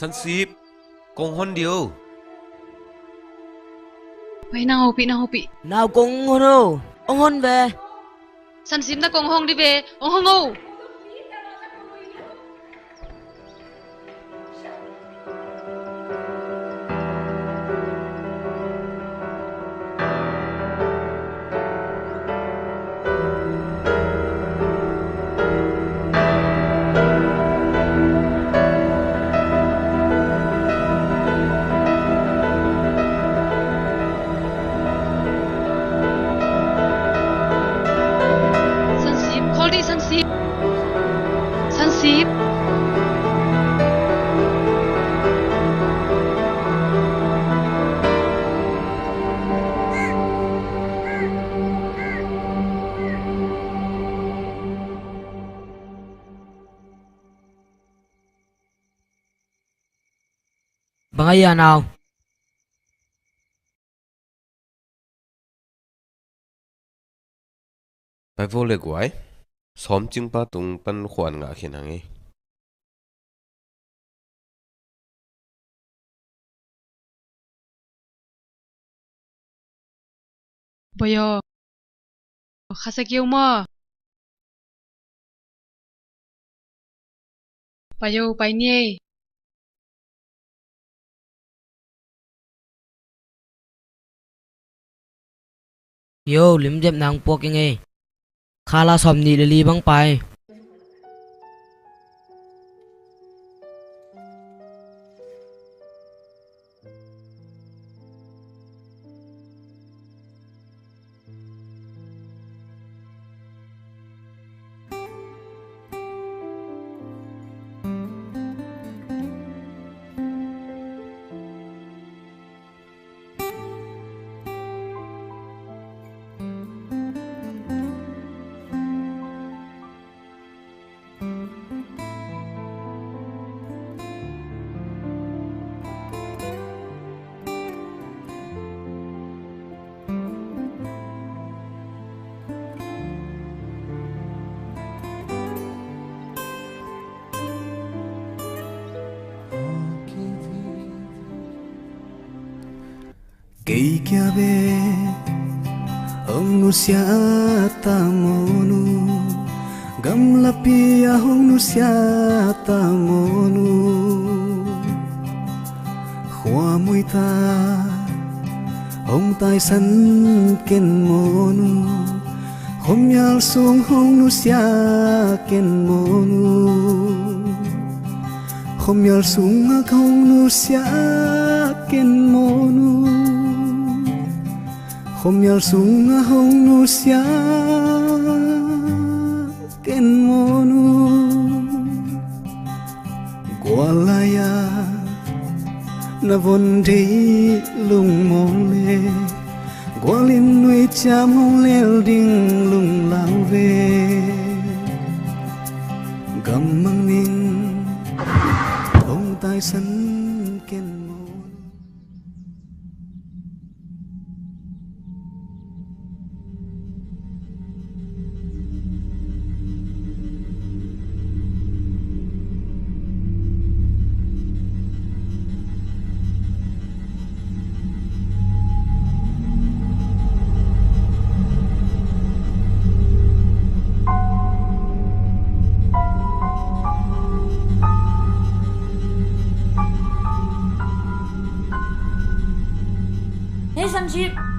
Sansip, kong hon dio. Vậy nào hộp bị. Nào cùng hôn đâu, ông hôn về. Săn xím ta cùng hông đi về, ông hông ngủ. Sansip. Bangaya nào. Phải vô lệ quái. Xóm chưng ba tung pan khoản ngã khiến hàng ấy. Boyo. Khasa kêu mo. Payo pai nie. Yo lim dep nang po kinh Khala som ni li bang pai. Kay kya be hong nu sia ta monu gam lapi ya hong nu sia ta monu khwa mui ta hong tai san ken monu hom yal sung hong nu sia ken monu hom yal sung hong nu sia ken monu Hôm yal sung hong nu sia ken monu Walaya na vốn đi lung mong lê Gwalin nuôi cha mong leo đinh lung lao về Gầm mang ninh ông tai sân kên môn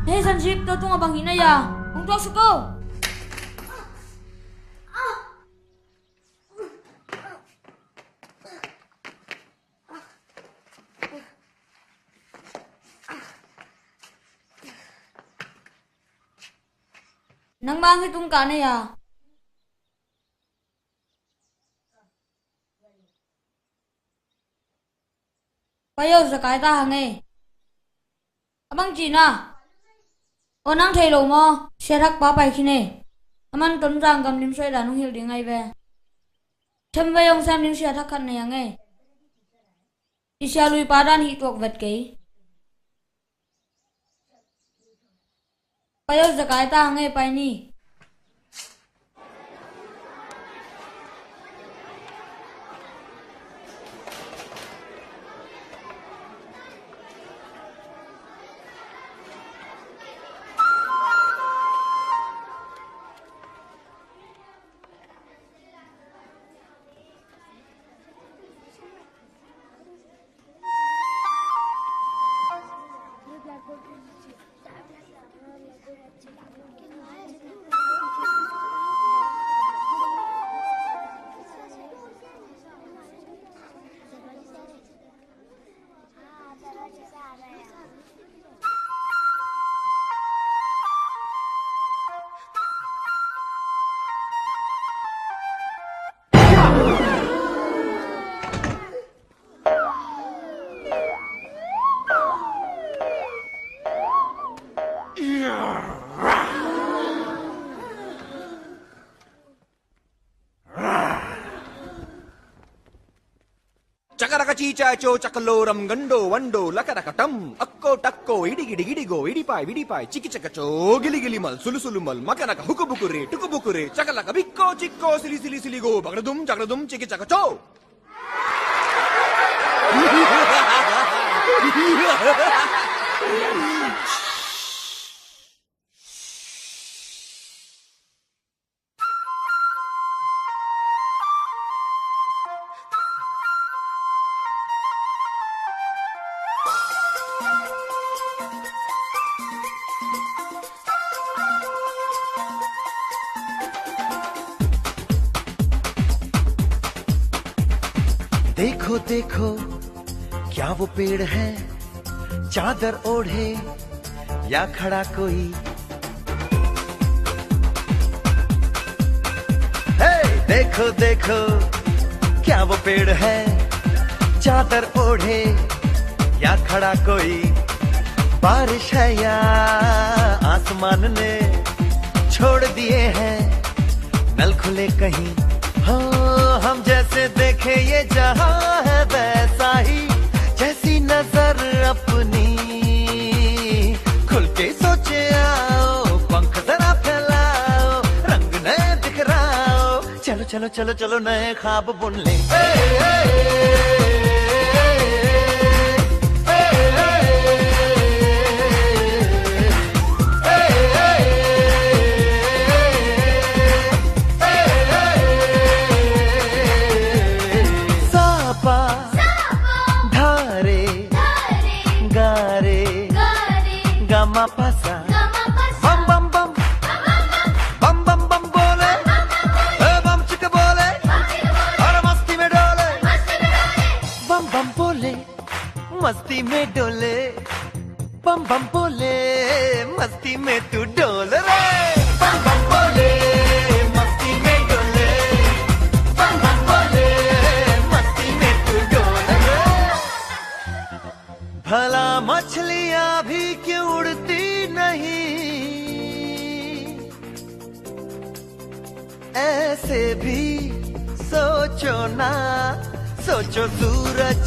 Hey Sanjeev, kau tunggu abang Hina ya. Untuk suku. Nang bang hitung kane ya. Payo sakai ta hange. Abang Cina. Nang thầy lầu mò xe thắc bá bài khi nè ăn tuấn giang cầm lim xoay đàn không hiểu đi ngay về châm vây ông xem lim xe thắc khăn này nghe đi xe lùi bá đan hị tuộc vật kế bây giờ cái ta nghe bài nì Cakaraka cica co cakaloram gando wando lakarakatam akko takko idigidigidigo idipai ciki cakaco gili mal sulu mal makanaka hukubukure tukubukure cakalaka bikko cikko sili go bagradum ciki cakaco देखो देखो क्या वो पेड़ है चादर ओढ़े या खड़ा कोई हे देखो देखो क्या वो पेड़ है चादर ओढ़े या खड़ा कोई बारिश है या आसमान ने छोड़ दिए हैं नल खुले कहीं हो हम जैसे देखे ये जहां है वैसा ही जैसी नजर अपनी खुल के सोचे आओ पंख जरा फैलाओ रंग नए बिखराओ चलो चलो चलो चलो नए ख्वाब बुन ले Pasa bam bam bam bam bam bam bole bam chika bole aur masti mein dole bam bam bole masti mein dole bam bam bole masti mein tu dole re bam bam bole masti mein dole bam bam bole masti mein tu dole से भी सोचो ना, सोचो सूरज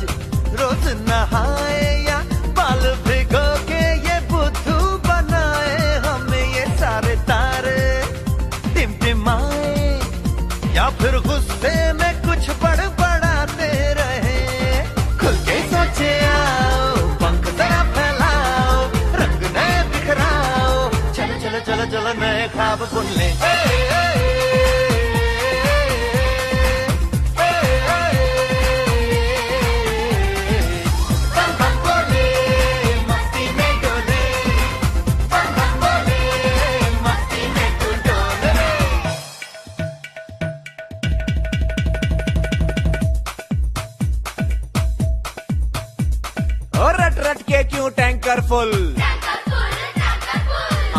रोज नहाए या बाल भिगो के ये बुद्धू बनाए, हमें ये सारे तारे टिमटिमाए या फिर गुस्से में कुछ बड़बड़ाते रहे। खुल के सोचे आओ, पंख जरा फैलाओ, रंग नए बिखराओ, चलो चलो चलो चलो नए ख्वाब बुन ले। रट के क्यों टैंकर फुल,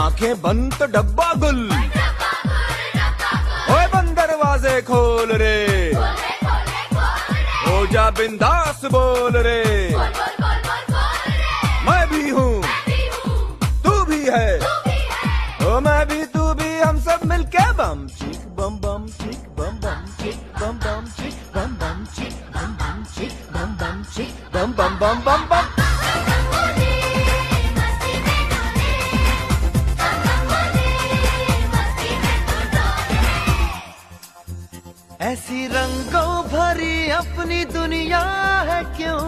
आंखें बंद तो डब्बा गुल, ओए बंद दरवाजे खोल रे, हो जा बिंदास बोल रे, मैं भी हूँ तू भी है, ओ मैं भी तू भी, हम सब मिलके बम चिक बम बम चिक बम बम चिक बम बम चिक बम बम चिक बम बम चिक बम बम चिक बम बम बम बम बम। ऐसी रंगों भरी अपनी दुनिया है क्यों,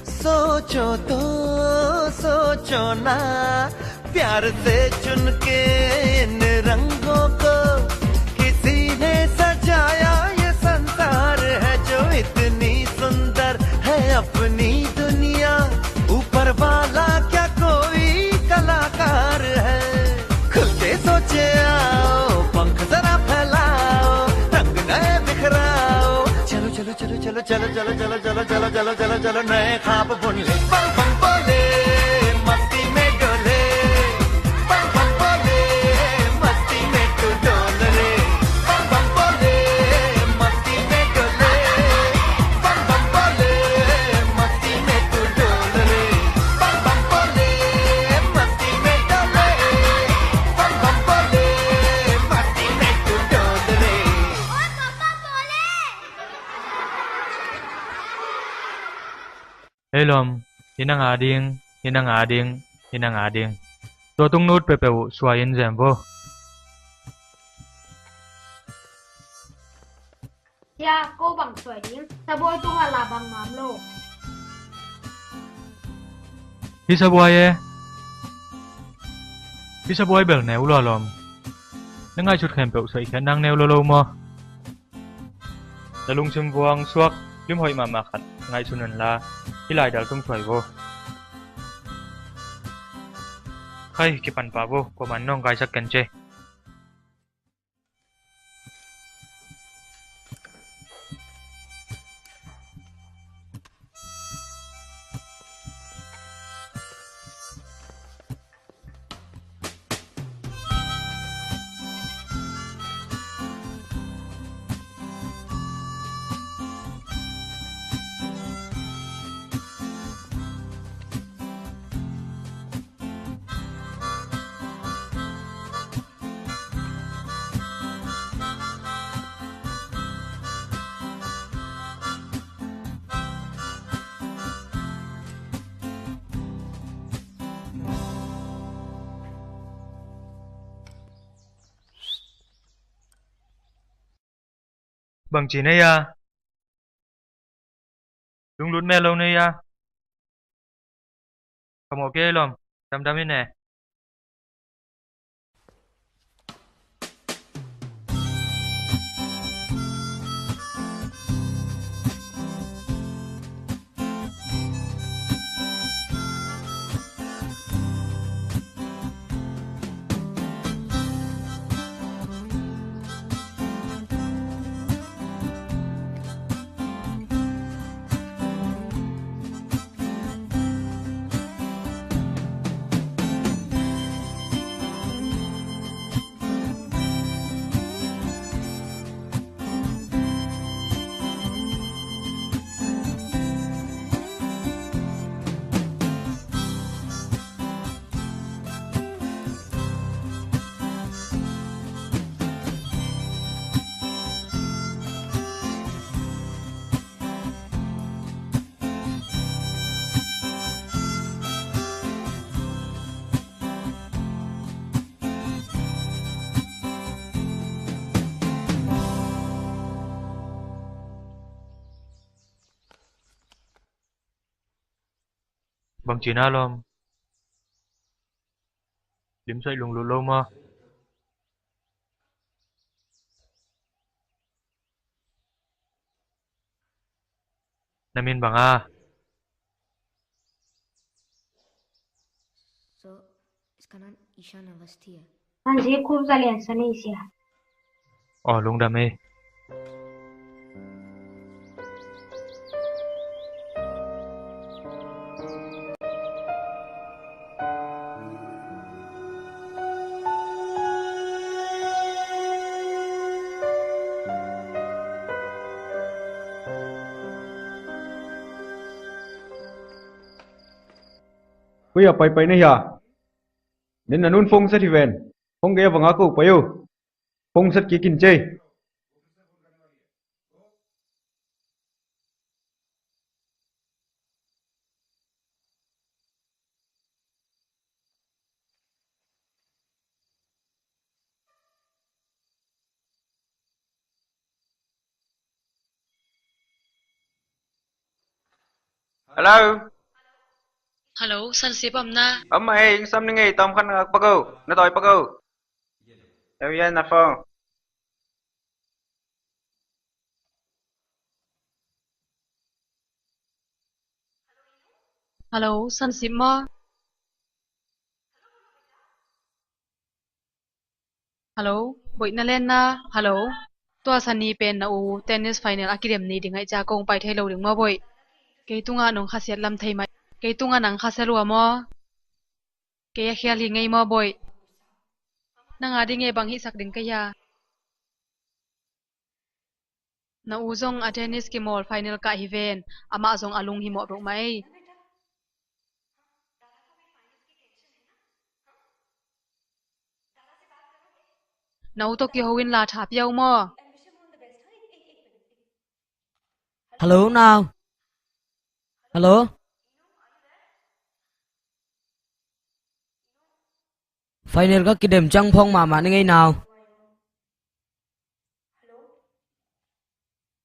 सोचो तो सोचो ना, प्यार से चुन के इन रंगों को किसी ने सजाया, ये संसार है जो इतनी सुंदर है अपनी दुनिया, ऊपर वाला क्या कोई कलाकार है। खुल के सोचे आओ, पंख जरा फैलाओ, रंग नए बिखराओ, चलो चलो चलो चलो चलो चलो चलो चलो चलो चलो चलो चलो नए ख्वाब बुन ले। बम बम बोले मस्ती में डोले, बम बम बोले मस्ती में तू डोल रे, बम बम बोले मस्ती में डोले, बम बम बोले मस्ती में तू डोल रे, बम बम बोले मस्ती में डोले, बम बम बोले मस्ती में तू डोल रे। Helom, hinang ading. To tung nut pepeu suayin zembo. Ya, cô bằng sợi điên, ta bôi tung là bằng mám lô. Hisabuay bel neu lo lom. Nangai chut khem peu sai khan nang neu lo lo mo. Talung sim buang suak lim hoi ma khat ngai sunan la. Hilai dal tung choi vô. Khai ki pan pa vô, ko man nong gai sak kan che. Bằng chỉ này à? Đúng luôn mẹ lâu này à? Không ok lắm, đâm đâm nè. Bằng chỉ na lom. Điểm xoay lùng lù lâu mà. Namin bằng a. So, sekarang Isha navasti ya. Sanjeev खूप झाले असं नाही इशा. Lung đam mê. Bây giờ bay này à? Nên là nun phong sẽ thì về, phong kia vào ngã cụ bay yêu, phong sẽ kỹ kinh chơi. Hello. Hello, Sansip amna. Hey, sam ni ngai tom khan pagau, na toy pagau. Em yan na phone. Hello, Sansip mo. Hello, boy na len na. Hello. Tua sani pen na u tennis final akidem ni dingai cha kong pai thai lo ding mo boy. Ke tunga nong khasiat lam thai mai. Ke tunga nang khaselua mo. Ke khial hi ngai mo boy. Nanga ding e bang hi sak ding kaya. Na u zong a tennis ki mall final ka hi ven ama zong alung hi mo ro mai. Na u to ki hoin la tha piao mo. Hello nào. Hello. Final các cái điểm trăng phong mà ngay nào.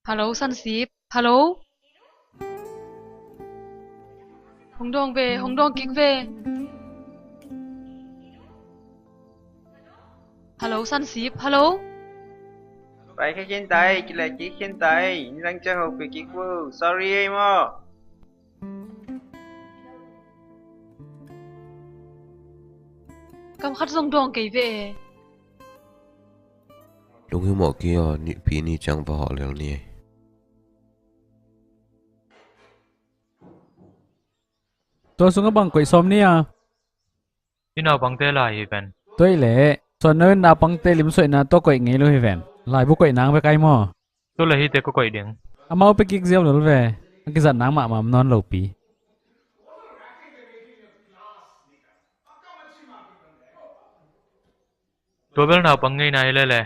Hello, Sansip. Hello. Hong Dong kik về. Hello, Sansip. Hello. Bay cái trên tay, chỉ là chiếc trên tay, đang chơi hộp về chiếc vô. Sorry em mo. Kam khat Hong Dong kei về. Đúng như mọi kia, nhị phí ni chẳng vào họ liền nè. Tôi xuống bằng quậy xóm nè. Khi nào bằng tê lại event. Tôi lẽ. Cho nên na bằng tê lim sợi na tôi quậy ngay luôn event. Lại bu quậy nang với cái mò. Tôi là hi tê có quậy điện. Mau pe kik ziau lol về. Cái giận nang mà non lầu pi. Tôi biết nào bằng ngay này lệ.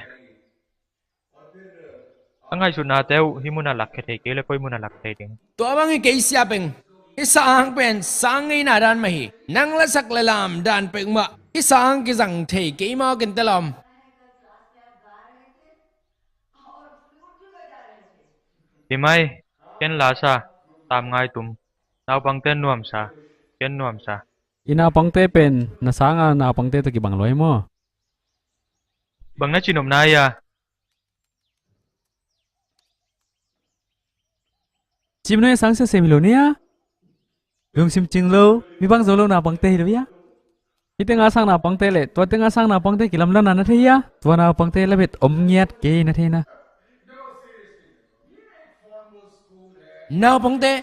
Ang ay suna teo himuna lakhe thei kele koi muna lakhe ding. To abang ke sia peng. Isang pen sangai na dan mahi. Nang la sak la lam dan peng ma. Isang ki zang thei ke ma ken telam. Timai ken la sa tam ngai tum. Nau bang ten nuam sa. Ken nuam sa. Ina pangte pen nasanga na pangte to ki bang loi mo. Bang na chinom na ya. Chim nói sáng sẽ xem hiểu nè. Gương sim chừng lâu, mi bang dấu lâu nào bằng tê rồi ya. Khi tiếng sang nào bằng tê lệ, tua tiếng sang nào bằng tê kỹ làm lần nào thế ya. Tua nào bằng tê là biết nhiệt kê na thế na. Nào bằng tê,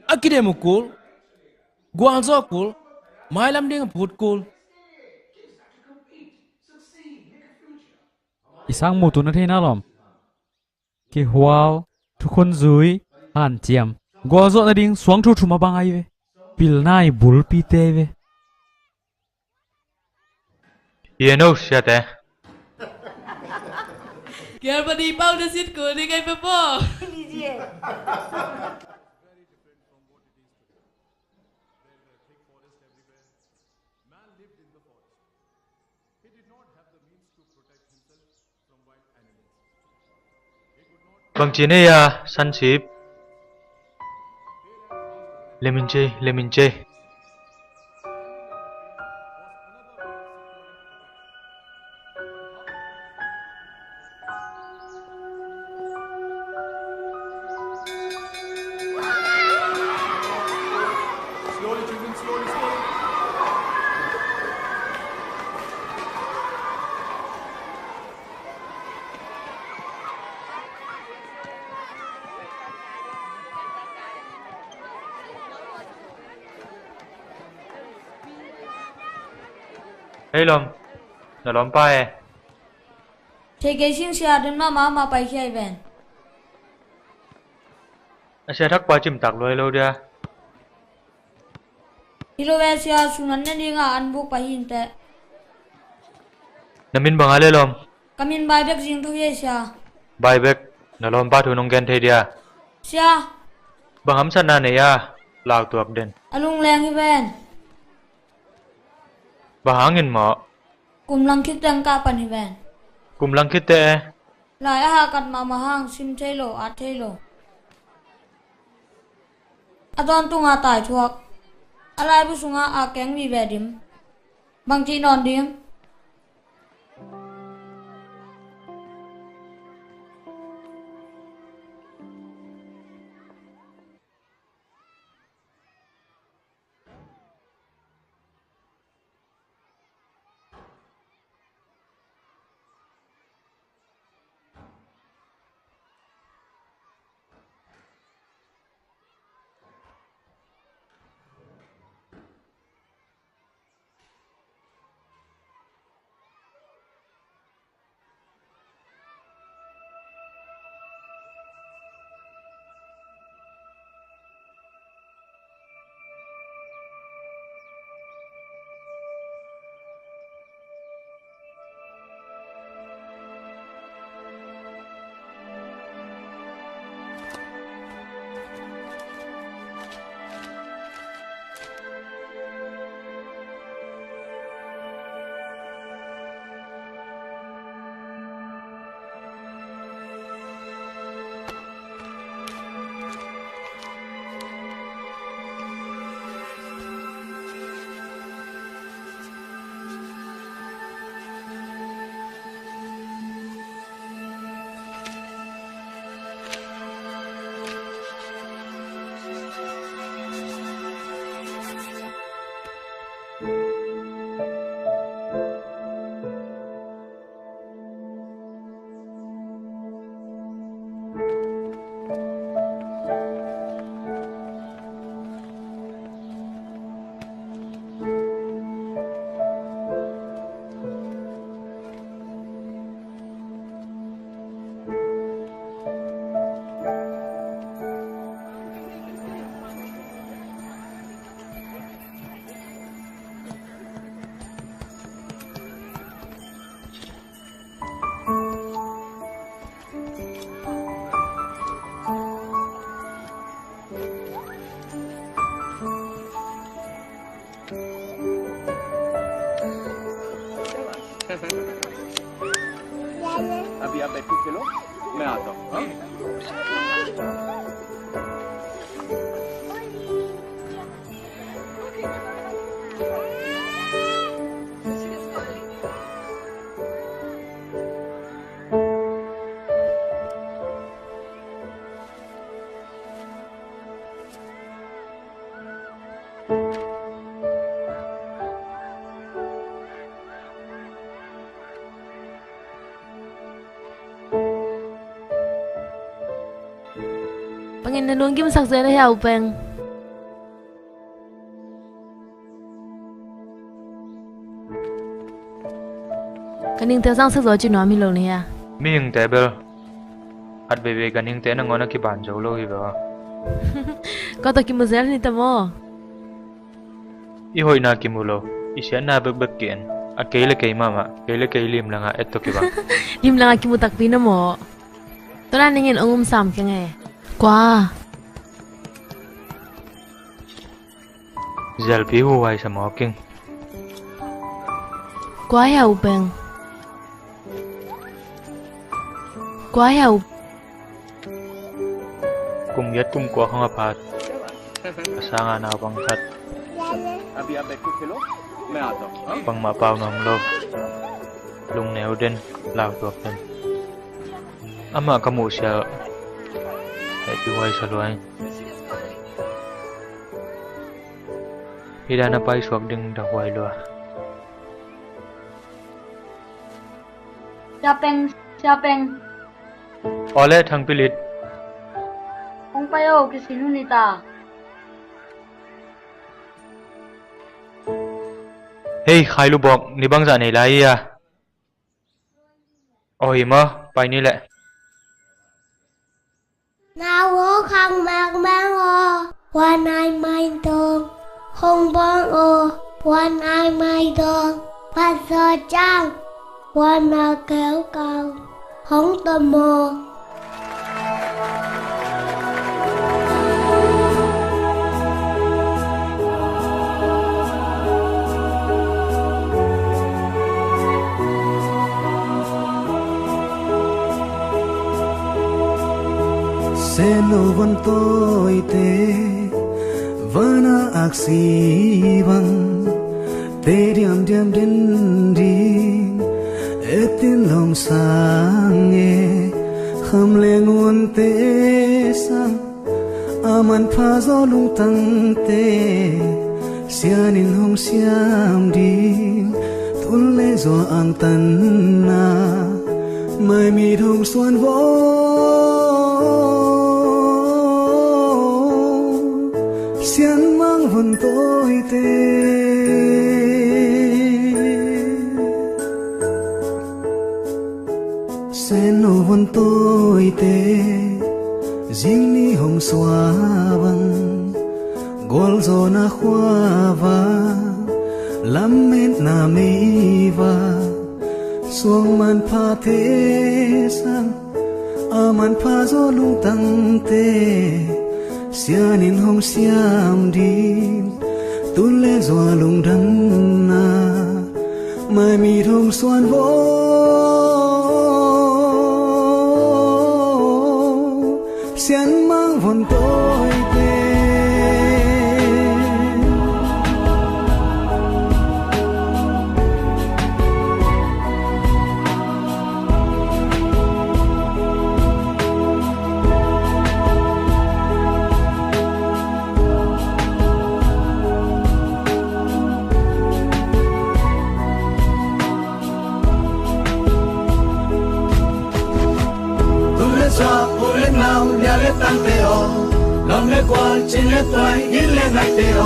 akide mu cool, guangzo cool, mai lam ding put cool. Isang một tuần na thế na lom. Cái wow, thu con dưới. An chiam, gua zo na ding suang thu thuma bang ai ve, pil nai bul pi te ve. Ye no siate. Kaya pa di pau na sit ko ni kay Pepo. Bang chine ya Sansip. Lemon J. Hey lom, na lom pa e. Thế cái xin xia đến mà bay khi ven. Ase thak pa chim tak loi lo dia. Indonesia sunan na nga anbuk pahinte. Namin bangale lom. Kamin baybek jing thuye sia. Buyback na lom pa thu nong gen the dia. Sia. Bang ham san na ne ya. Lag tuak den. Alung leng hi ven. Ba hangin mo. Kum lang kit dang ka pan hi ven. Kum lang kit te. Lai ha kat ma hang sim thelo a thelo. Adon tu nga tai thuak. Alai bu sunga a keng vi ve dim. Bang chi non dim. अभी आप बैठो खेलो मैं आता हूँ हाँ? Pangin na nung kim sakse na hiyaw peng. Kaning te sang sắc gió chỉ nói mi lâu này à? Mi hình te bel. At bebe kan hình te na ngona ki ban jo lo hi ba. Có tao kim một ni tamo. I hoi na ki mulo. I siya na bek kien. At kaila kay mama, kaila kay lim lang nga eto ki ba. Lim lang ki mo takpi na mo. Tora ningin ongum sam ka nga. Quá. Zal pi huwai sa mo king. Quá hiyaw peng. Quá hiyaw. Kung yat kung kwa kang apat. Kasanga na pang sat. अभी आप बैठो खेलो मैं आता हूँ हाँ? Pang mapaw ng lo. Lung neo din, lao tuak din. Ama kamu siya. Ay piway sa luay. Hida na pa iswag ding dakway lo. Siapeng. Ole thang pilit. Kung payo kisino nita. Hey, khai lu bok, ni bang za nei lai ya. Oi mo, pai ni le. Nào ô khang mạc mang ô, quan ai mai tông, không bong ô, quan ai mai tông, phát sơ trang, quan nào kéo cao, không tầm mồ. sẽ nô vẫn tôi tê vẫn ác si bằng tê điềm điềm đến đi ết tin lòng sang nghe khăm lên nguồn tê sang aman pha gió lung tăng tê xian in hong xiam đi thun lê gió ang tan na mai mi hong xuân vỗ xiên mang vần tôi tê sen nô vần tôi tê riêng ni hồng xóa bằng gol gió na khoa va lắm mét na mi va xuống man pha thế sang man pha gió lung tăng tê xian in hong xiam đi tun lê gió lung đăng na mai mi hong xoan vỗ xian mang vần tôi tê tăng teo lòng lệ qua trên lệ toai in lệ ngai teo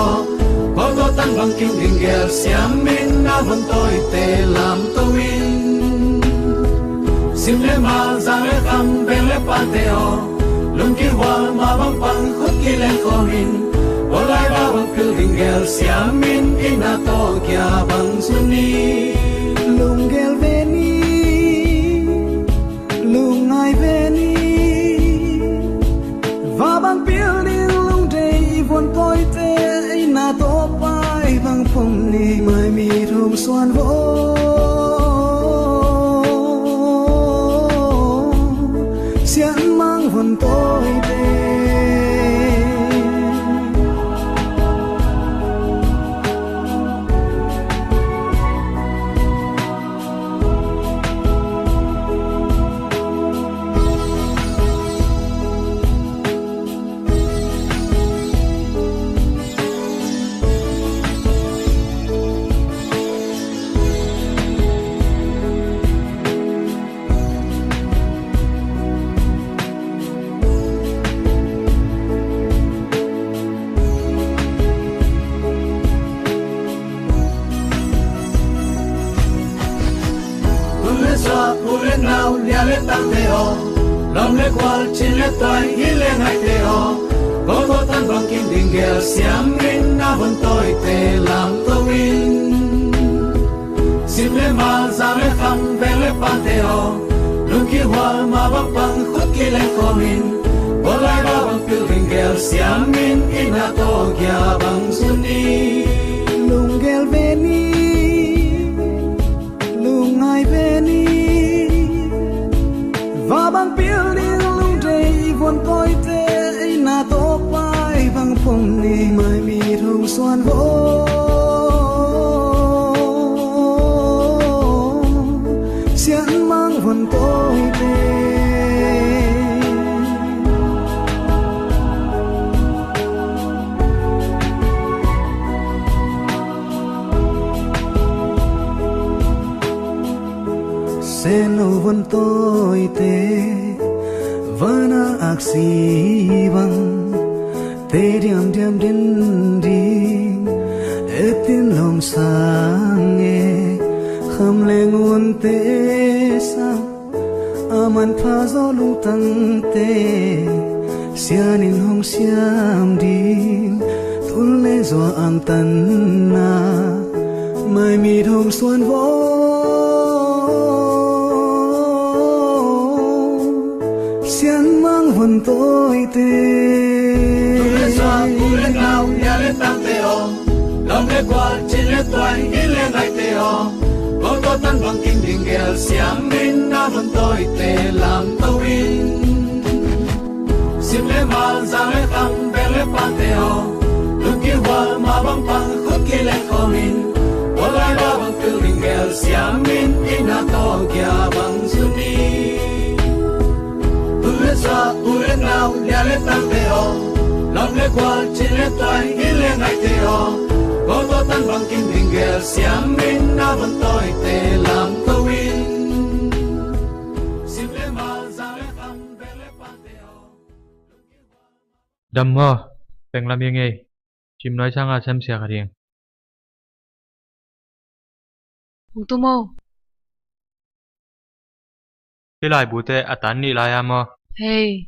có to tăng bằng kiêu đình ghel xiam min na vẫn tôi tê làm tôi win sim lệ ma giang lệ khăm bên lệ pa teo lung ki hoa ma bang pang khut ki lệ komin olai ba bằng kiêu đình ghel xiam min ina to kia bằng suni lung ghel veni lung ngai veni và bằng building lung day vốn tôi tê na to pai bằng phong ni mai mi thong xoan vỗ xian mang vốn tôi tê tăng teo lòng lệ qua trên lệ toai in lệ ngai teo có to tăng bằng kim đình ghel xiam min na vẫn tôi tê làm tôi win sim lệ ma giang lệ khăm bên lệ pa teo lung ki hoa ma bang pang khut ki lệ komin olai ba bằng kiêu đình ghel xiam min ina to kia bằng suni lung ghel veni lung ngai veni và bằng building lung day vốn tôi tê na to pai bằng phong ni mai mi thong xoan vỗ xian mang vần tôi tê sẽ nô vần tôi tê vẫn ác si bằng tê điềm điềm đến đi ết tin lòng sang ban pha gió lung tăng tê xian in hong xiam đi thul lê gió ang tan na mai mi hồng xuân vỗ xian mang vần tôi tê tu lê xoa tu lê ngao nhà lê tăng tê o lòng lê qua trên lê toan ý lê ngại tê o có tô tan bằng kinh đình ghel xiam min na vần tôi tê làm tâu in sim lê mal giang lê tăng bèn lê pan tê o lúc kia hoa mà băng băng khúc kia lê khó min hoa lai ba bằng kinh đình ghel xiam min ina to kia bằng suni tu lê xoa tu lê ngao nhà lê tăng tê o lòng lê qua trên lê toan ý lê ngại tê o có tô tan bằng kinh đình ghel xiam min na vần tôi tê làm tâu in sim lê mal giang lê tăng bèn lê pan tê o đâm mơ bèn làm gì chim nói sang xem xe cả điện tu mô cái lại bù tê tán nị lại mơ hey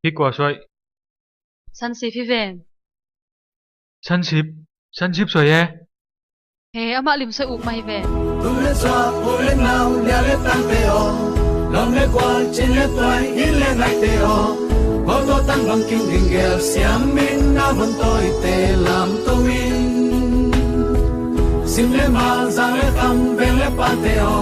khi qua xoay san si phi ven săn ship xoay e hey ama lim soi uk mai ven tu lê xoa tu lê ngao nhà lê tăng tê o lòng lê qua trên lê toan ý lê ngại tê o có tô tan bằng kinh đình ghel xiam min na vần tôi tê làm tâu in sim lê mal giang lê tăng bèn lê pan tê o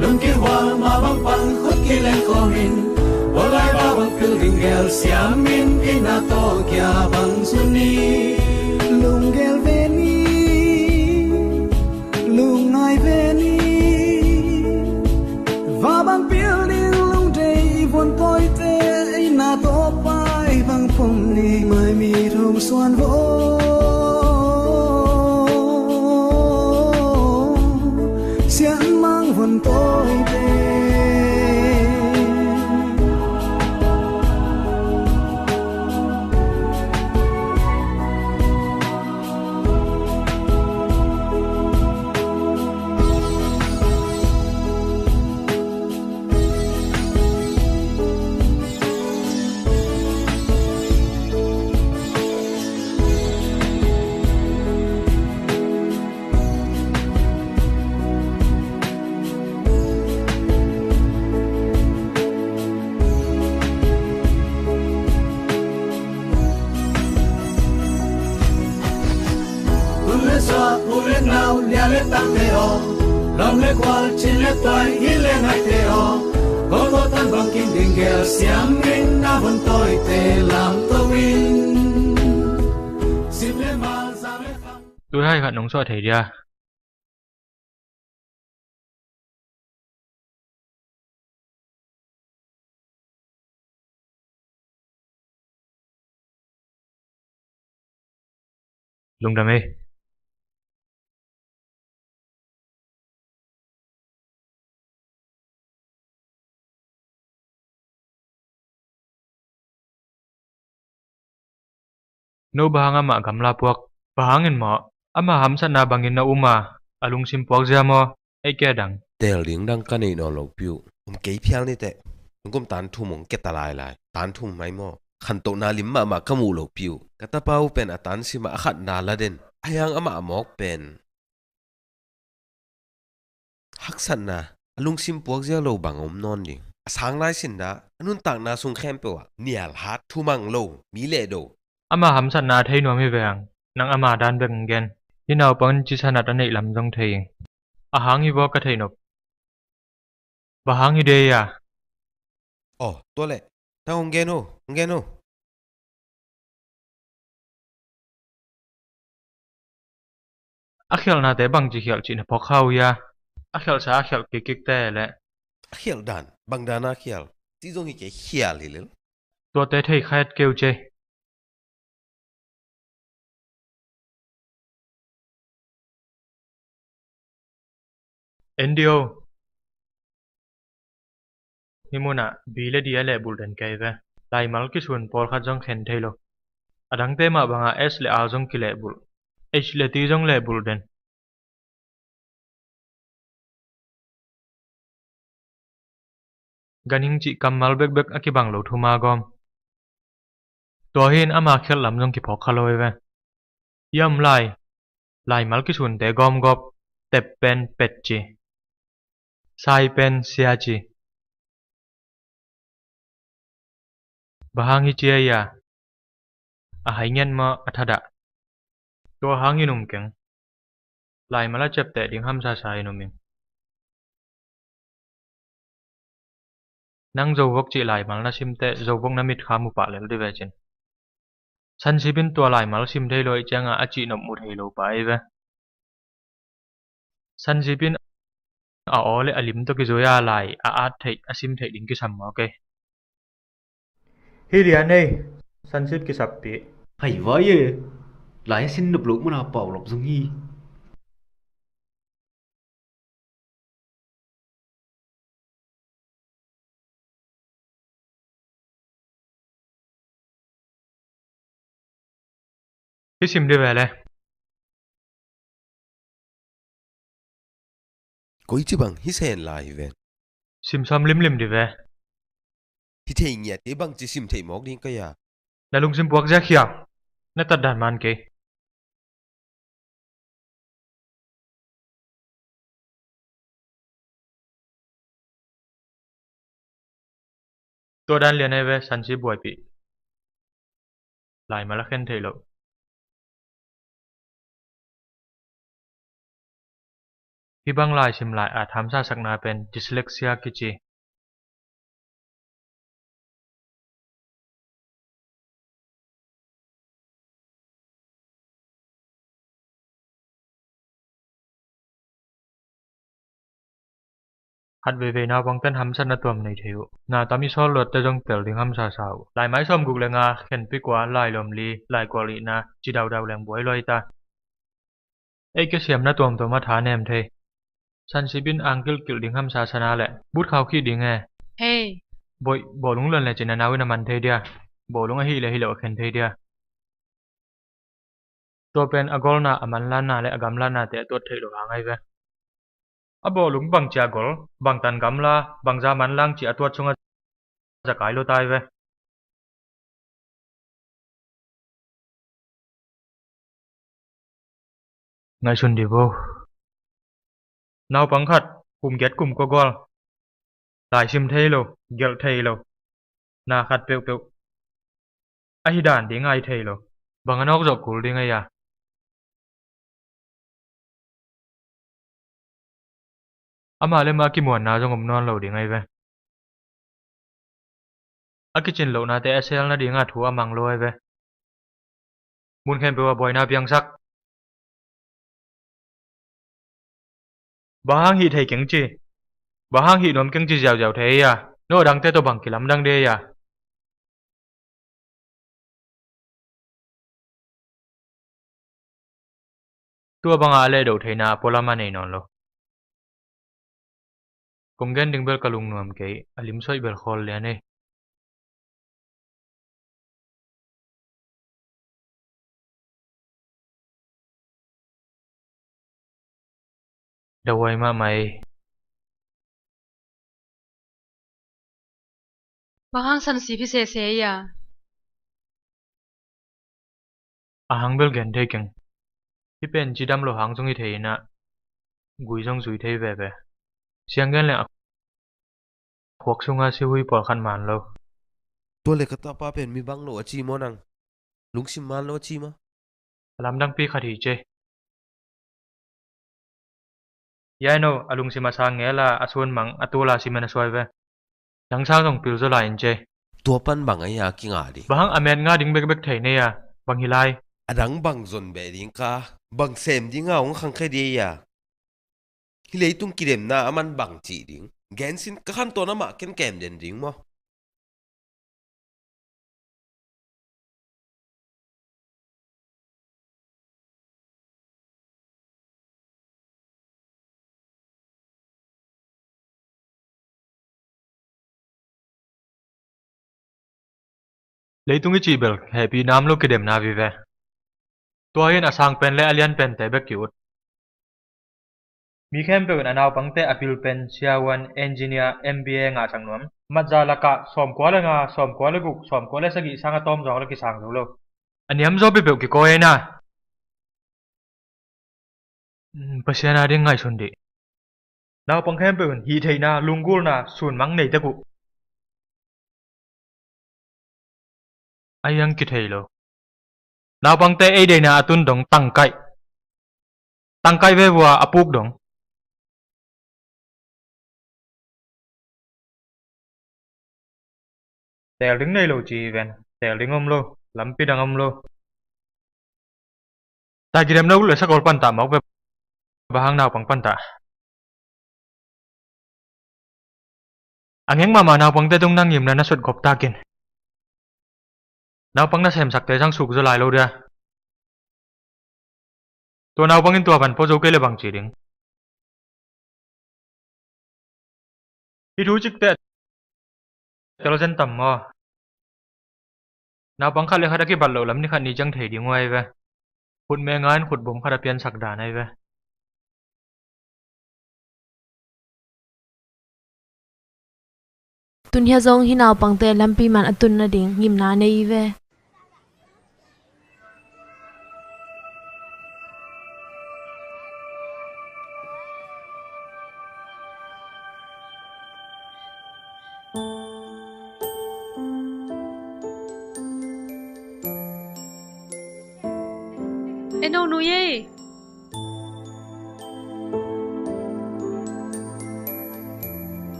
lưng kia hoa mà băng băng khúc kia lê khó min hoa lai ba bằng kinh đình ghel xiam min ina to kia bằng suni lung ghel veni lung ngai veni và bang building lung day vốn tôi tê na to pai bang phong ni mai mi thong xuan vỗ xian mang vốn tôi tê tu lê ngao nhà lê tăng tê o lòng lê qua trên lê toan ý lê ngại tê o có tô tan bằng kinh đình ghel xiam min na vần tôi tê làm tâu in sim lê mal giang lê tăng tôi hay khát nóng xoay thấy đi lung đam mê no bahang ama gamla puak bahangin mo ama hamsan na bangin na uma alung sim puak jamo ai kya dang tel ling dang kan ei no lo piu ke phial ni te ngom tan thu mong ke talai lai tan thu mai mo khan to na lim ma kamu lo piu kata pau pen atan sima khat na la den ayang ama amok pen haksan na alung sim puak ja lo bangom non ni sang lai sin da anun tak na sung khem pe wa nial hat thu mang lo mi le do ama hamsan na thei no mi veng nang ama dan beng gen hinau pon chi sanat anei lam jong thei ahang hi bo ka thei nop bahang hi de ya oh to le ta ngeno akhial na te bang chi khial chi na phok khau ya akhial sa akhial ki kik te le akhial dan bang dana khial ti jong hi ke khial hi le to te thei khat keu che Endio Himuna bile dia le bulden kaive lai mal ki sun por khat jong khen thailo adang te ma banga s le a jong ki le bul h le ti jong le bul den ganing chi kamal bek bek aki bang lo thuma gom to hin ama khel lam jong ki phok khaloi ve yam lai mal ki sun te gom gop tep pen pet chi sai pen sia chi bahangi chia ya a haingen ma athada to hangi num keng lai mala chep te ding ham sa sai no min nang zo vok chi lai mal na sim te zo vok na mit khamu pa lel de ve chen san sibin to lai mal sim thei loi changa achi nom mu thei lo pa e ve san sibin a ole alim to ki zoya lai a at thei asim thei ding ki sam ma ke hi lian nei san sip ki sap pi hay vãi ơi lại xin đập lũ mà nào bảo lộc giống nhi hi sim de ve le Koi chi bang hi sen lai ven. sim sam lim lim de ve Hi thei nya te bang chi sim thei mok ding ka ya. na lung sim buak ja khia na ta dan man ke to dan lian ai ve san si buai pi lai mala khen thei lo hi bang lai sim lai a tham sa sakna pen dyslexia ki chi hat ve na bang ten ham san na tuam nei theu na tami sol lot te jong tel ding ham sa sau lai mai som guk le nga khen pi kwa lai lom li lai kwa li na chi dau dau leng boi loi ta ei ke siam na tuam to ma tha nem the san sibin angkil kil ding ham sa sana le but khau khi ding e Hey, bo lung lon le china nawi na man the dia bo lung a hi le hi lo khen the dia to pen agol na aman lan na le agam lan na te to thei lo hangai ve abo lung bang cha gol bang tan gamla bang za man lang chi atwat chunga zakai lo tai ve ngai sun di bo naw pang khat kum get kum ko gol lai sim thei lo gel thei lo na khat peu peu a hi dan ding ai thei lo bang anok zo kul ding ai ya ama le ma ki muan na jong om non lo ding ai ve a kitchen lo na te sel na ding a thu amang lo ai ve mun khen pe wa boy na piang sak bahang hi thei keng chi bahang hi nom keng chi jaw jaw thei ya no dang te to bang kilam dang de ya tua bang a le do thei na pola ma nei non lo kongen ding bel kalung nuam ke alim soi bel khol le ne dawai ma mai bahang san si phi se ya. ahang bel gen thei keng hi pen chi dam lo hang jong hi thei na gui jong zui thei ve ve siang gen le khok sunga si hui por khan man lo To le ka ta pa pen mi bang lo chi mo nang. Lung sim man lo chi ma. lam dang pi khari che yai no alung si ma sang nge la asun mang atula si mena soi ve yang sang jong pil zo la in che Tua pan bang ai ya ki nga di. bahang amen nga ding bek bek thei ne ya bang hilai Adang bang zon be ding ka. Bang sem ding nga ong khang khai de ya. Hi lei tung kirem na aman bang chi ding. Gen sin ka khan to na ma ken kem den ding mo. lấy tung cái chỉ bel happy nam lo cái đêm na vi ve tua hiền asang pen le alian pen te be cute mi khem pe na naw pang te apil pen siawan engineer MBA nga sang nom matza laka som kwa la nga som kwa la guk som kwa la sagi sang atom jong la ki sang lo aniam zo be ki ko na pasiana ding ngai sun di naw pang khem pe hi thei na lungul na sun mang nei ta ku ayang ki thei lo naw pang te ei de na atun dong tang kai ve wa apuk dong tel đứng đây lo chi ven tel đứng om lo lắm pi đằng om lo ta chỉ đem đâu là sắc gol pan ta mọc về bahang nào bằng pan ta anh em mà nào bằng te tung năng nhìm là nó xuất gop ta kin nào bằng nó xem sắc te sang suk rồi lại lo dia tua nào bằng in tua pan po dấu cây là bằng chỉ đứng ít thú chích te kalau jen tam mo na bang khale khada ki ballo lam ni khan ni jang thei di ngoi ve khut me ngan khut bom khada pian sak da nai ve tun hia zong hi naw pangte lampi man atun na ding ngim na nei ve Eno nuye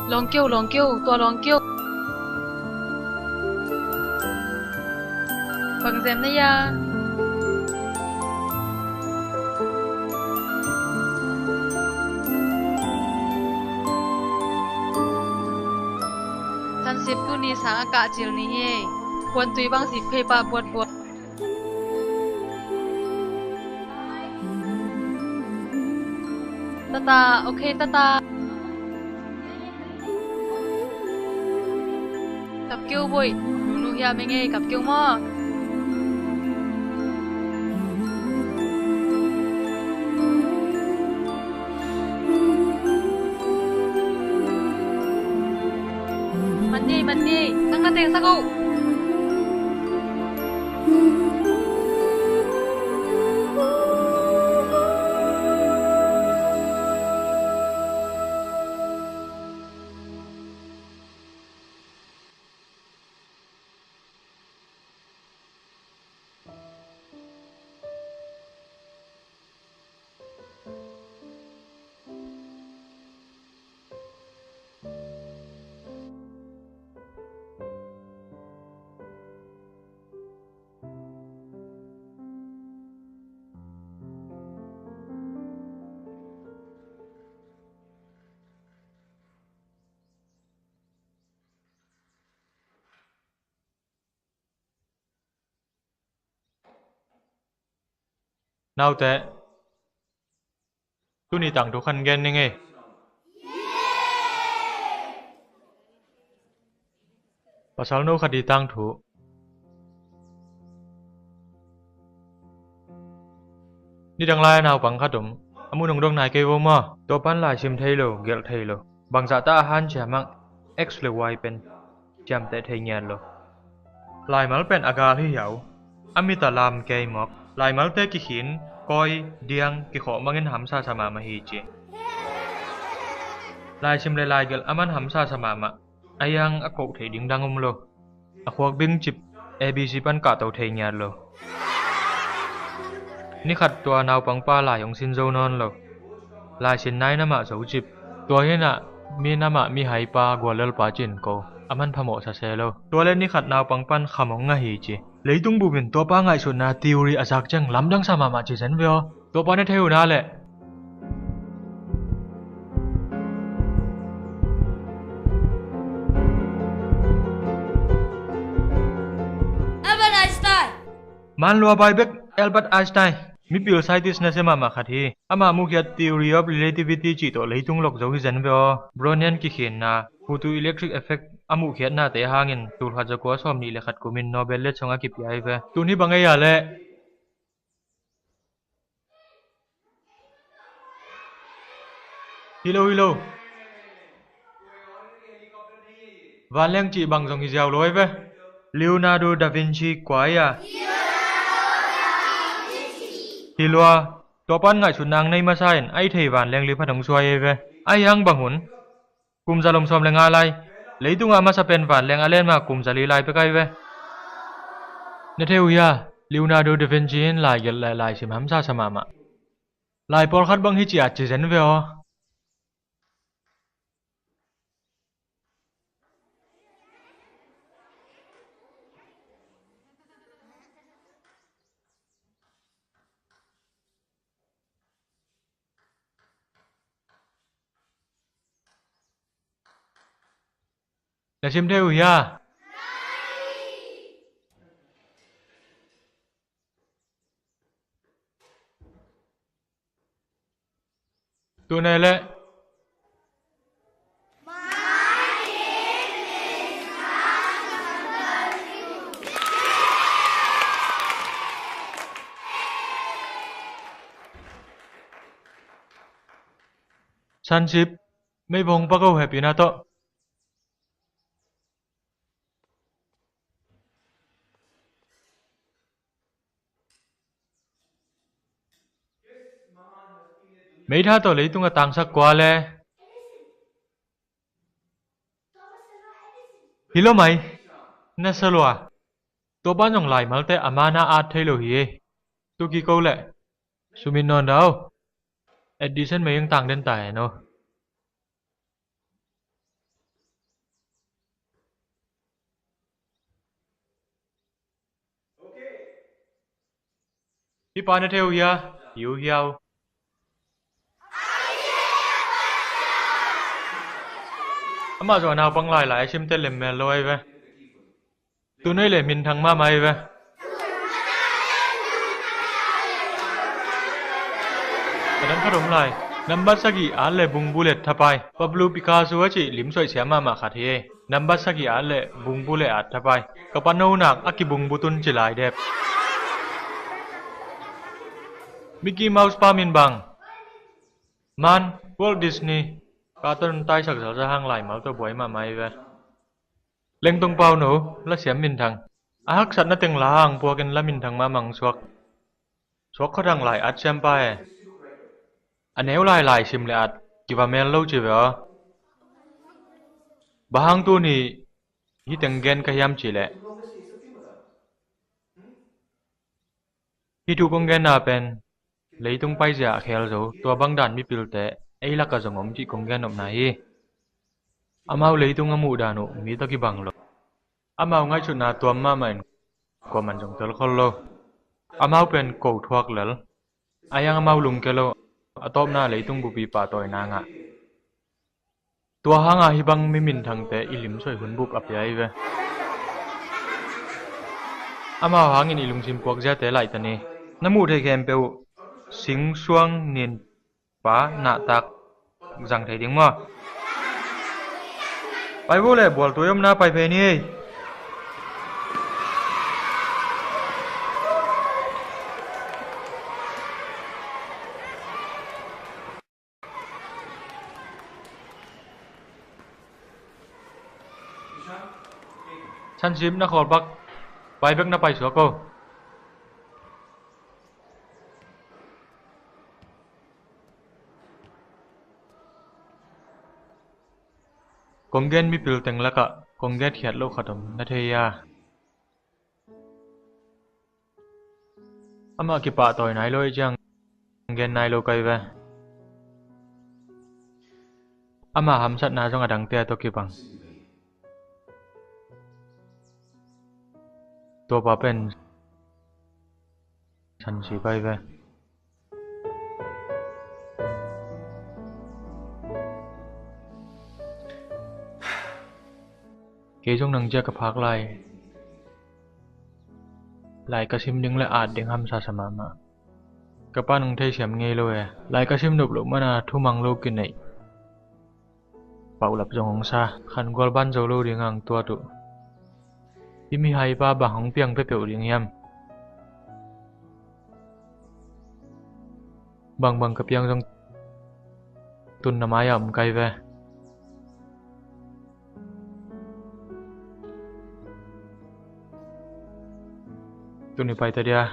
long kêu tua long kêu bằng dèm này ya san sip tu ni sang ka chil ni heควรตุยบางสิเพปาปวดตาโอเคตากับเกียวบ่อยหนูเฮียไม่ไงกับเกียวมอมันนี่ตั้งกระเตงสักกูnào thế tu ni tặng đồ khăn gen nghe pasal no khadi tang thu ni dang lai nào bằng khadum amu nong dong nai ke wo ma to pan lai sim thei lo gel thei lo bang za ta han cha mang x le y pen jam te thei nyan lo lai mal pen agal hi yau amita lam ke mok lại máu tê kỳ khiến coi điang kỳ khổ mang in hàm sa sa mà hi chi lại chim lại gel aman hàm sa sa mà ayang ako thấy điang đang lo ako bing chip abc pan cả tàu thấy nhà lo ni khát tua nào bằng pa lại ông xin dâu non lo lại xin nai na mà dấu chip tua hi na mi na mà mi hai pa gwalal pa chin ko aman phamo sa selo tua lên ni khát nào bằng pan khamong nga hi chi lấy tung bù biển tua pa ngại sụn na theory azak chang lắm đang sa mà chỉ dẫn veo tua pa ne theo na lệ Albert Einstein man lua bai bek Albert Einstein mi pil scientist na se mama khathi ama mu kya theory of relativity chi to leitung lok zo hi jan veo brownian ki khin na photoelectric effect amu khiat na te hangin tur kha jako som ni le khat kumin nobel le chonga ki pi ve tu ni bangai ya le hello Van chỉ bằng dòng dèo lối với Leonardo da Vinci quái à thì loa to pan ngại chuột nàng nay mà sai ai thầy Van Leng li phát đồng xoay về ai hăng bằng hùn cùng ra lồng xòm lên lai lấy tung ama sa pen Van Leng alen mà cùng ra li lai pe kai về nè theo ya Leonardo da Vinci lại gật lại sim ham sa sama mà lại por khát bằng hi chỉ chỉ dẫn về ho là xem theo ya tụi này lệ Sunship mấy vòng bắt đầu happy na to mấy tha to lấy tung tang sắc quá le hello mày na sao à tôi bán dòng lại mà te amana art thay lo hi tôi kỳ câu lệ sumin non đâu Edison mấy yang tang đến tài no đi pa na theo ya hiểu hiểu ama zo nào băng lại sim tên lem mel loi ve tu nơi lệ min thằng ma mai ve kadang kadang lại number sagi an lệ bung bullet thapai Pablo Picasso chỉ lim soi sia ma khat he number sagi an lệ bung bullet at thapai kapano nak aki bung butun chỉ lại đẹp Mickey Mouse pa min bang man Walt Disney cartoon tai sặc sỡ ra hang lại máu tôi bói mà mày về lên tung bao nổ là xiêm min thằng hắc sẵn nó từng lá hàng bùa kinh là min thằng mà măng suộc suộc có thằng lại ắt xem pa anh nếu lại sim lại ắt chỉ vào men lâu chỉ về bà hang tu ni hi từng gen cái yam chỉ lệ hi tu con gen na pen lấy tung bay giả khéo rồi tua băng đàn mi pil tệ ấy là cả dòng ống chị con gen nộp này amau lấy tung amu đàn nụ mi ta ki bằng lo amau ngay chỗ nào tua ma mình của mình dùng tel khol lo amau pen cầu thuốc lel ayang amau lung kelo atop na lấy tung bubi pa toy na nga tua hanga hi bang mi min thang te ilim soi hun buk ap yai ve amau hangin ilung sim kuak ja te lai tani namu thei kem peu sing suang nin pa na tak rằng thấy tiếng mà bay vô lệ buồn tối hôm na bay về đi San sim na khol bak bay vek na bay xuống cô con gen mi pil teng laka con get hiat lo khatam na theya ama ki pa toy nai loi chang gen nai lo kai ve ama ham sat na jong adang te to ki bang to pa pen san si pai ve kế trong nằng chia cặp hạc lại cả sim đứng lại ạt đến ham sa sama mà Kapa nung thei siam ngei lo e lai ka sim nup lo mana thu mang lo kin nei pau lap jong hong sa khan gol ban zo lo ring ang tua tu imi hai pa ba hong piang pe pe ring yam bang ka piang jong tun na ma yam kai ve tu ni pai ta dia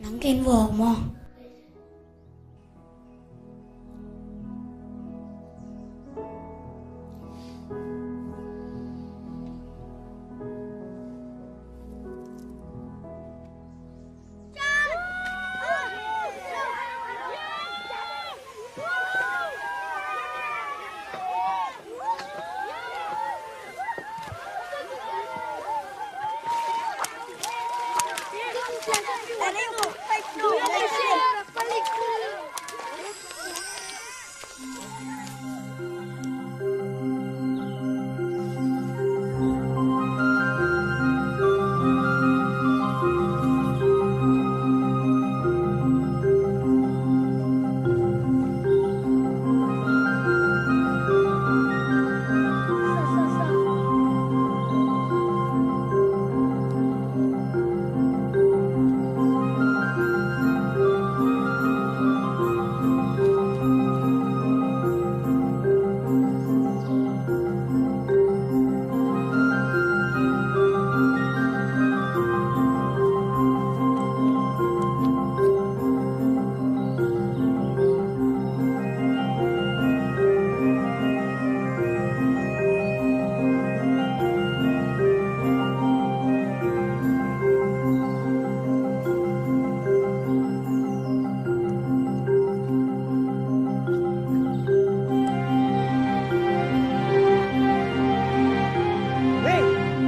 nắng kén vò mò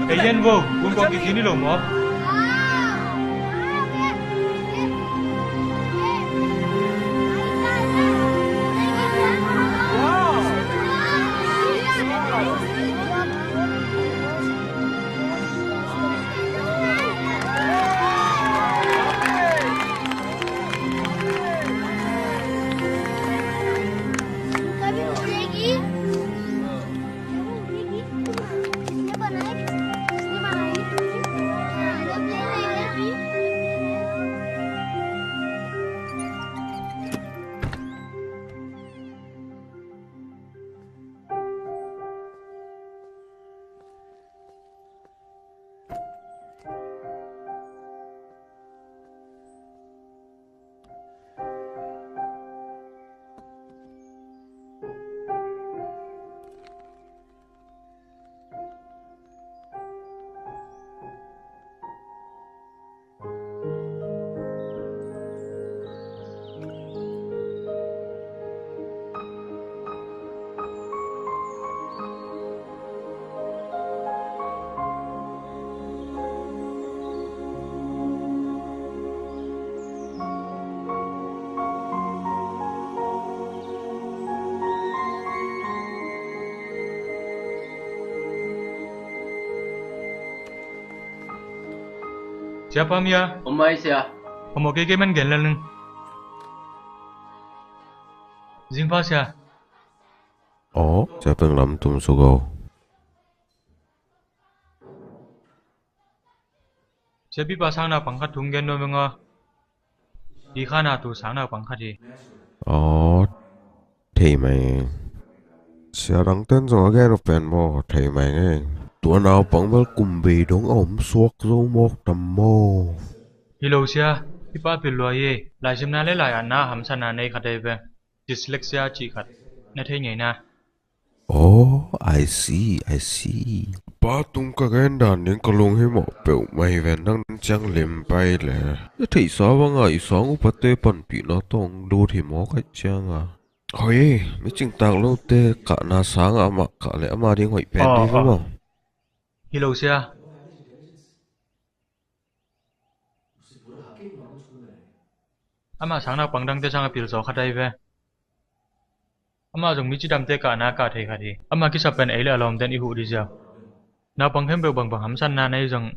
Ayan vô, quân con kia ni lo mo. Siapa Mia? Om Aisyah. Om oke men gelen. Jingpa sia. Siapa yang lam tum sugo? Siapa pasang na pangkat tunggen no menga. Di kana tu sang na pangkat di. Thì mày sẽ đăng tên rồi cái nó phèn mò thì mày nghe tụi nào bằng với cùng vì đúng ổn suốt rồi một tầm mò Hello sia, ipa pilwa ye, lai simna le lai anna hamsana nei khate ve. Dyslexia chi khat. Na thei ngei na. I see. Ba tung ka gen dan ning ka long he mo pe mai ven nang chang lim pai le. Thei sa wa ngai song upate pan pi na tong do thi mo ka chang à. Hoi, mi ching tang lo te ka na sang ama ka le ama ding hoi pen đi phải không? Hello sia. Ama sang na pangdang te sang pil zo khatai ve. Ama jong mi chi dam te ka na ka thei khadi. Ama ki sa pen ai le alom den I hu di ja. Na pang hem be bang hamsan na nei jong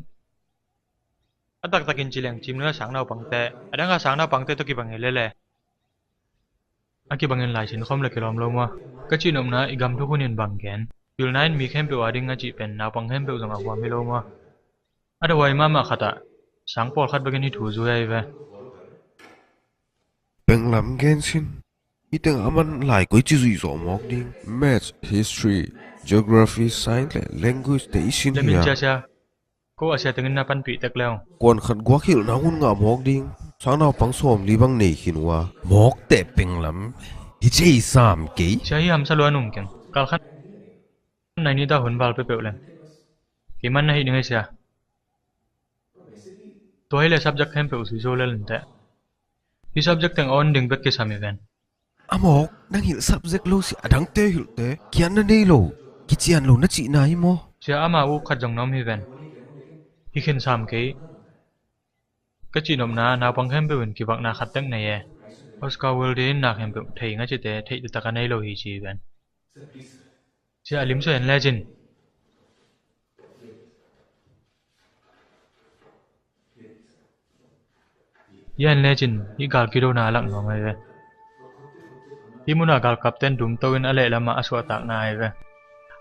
atak takin chileng chimna sang nau pangte adanga sang nau pangte to ki bangin lele aki bangin lai sin khom le kilom lo ma ka chinom na igam thu kunin banggen yul nain mi khem pe wading a chi pen na pang hem pe zanga wa mi lo ma adawai ma khata sang pol khat bagin hi thu zu ai ve beng lam gen sin iteng aman lai koi chi zui zo mok ding maths history geography science language te isin lemin ya cha cha ko asia tengin na pan pi tek leo kon khat gwa khil na hun nga mok ding sang na pang som li bang nei khinwa mok te beng lam hi chei sam ke chai ham salwa num ken kal khat nai ni ta hun bal pe pe len ki man na hi ni sia toy le subject hem pe usi zo le len te hi subject teng on ding bek ke sami ven amok nang hil subject lo si adang te hil te kian na nei lo ki chian lo na chi na hi mo sia ama u khat jong nom hi ven hi khen sam ke ka chi nom na pang hem pe wen ki bak na khat teng nei ye oscar world din na hem pe thei nga chi te thei ta ka nei lo hi chi ven sia alim so en legend yan legend hi gal ki do na lak no mai ve hi muna gal captain dum to in ale lama aswa tak na ai ve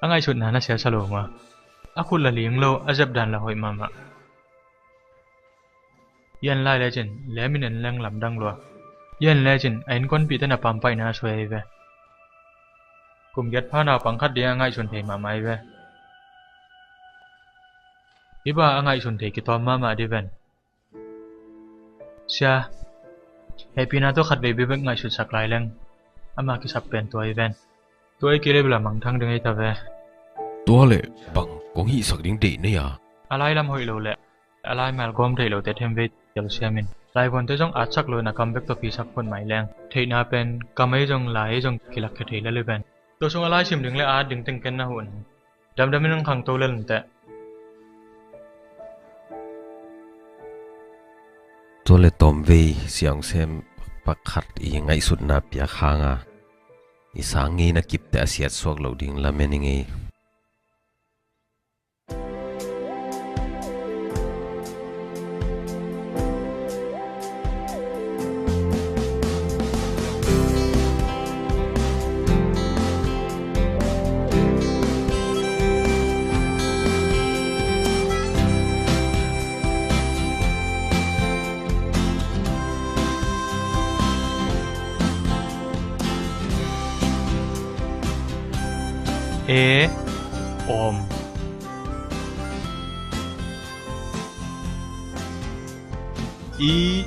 angai chut na na sia salo ma akul la ling lo azab dan la hoi mama yan lai legend lemin en lang lam dang lo yan legend ain kon pi ta na pam pai na swai ve kum get pha na pang khat dia angai chun thei ma mai ve iba angai chun thei ki tom mama di ven sia happy na to khat be be ngai chut sak lai leng ama ki sak pen toy ven toy ki le bla mang thang deng ai ta ve to le bang kong hi sak ding de ne ya alai lam hoi lo le alai mal gom thei lo te them ve tel siamin lai bon te jong at sak lo na comeback to pi sak phun mai leng thei na pen kamai jong lai jong kilak ke thei la le ven to song alai sim ding le a ding teng ken na hun dam dam min khang to le te to le tom ve siang sem pakhat i ngai sut na pia khanga isangi na kip te asiat sok lo ding la meningi A om E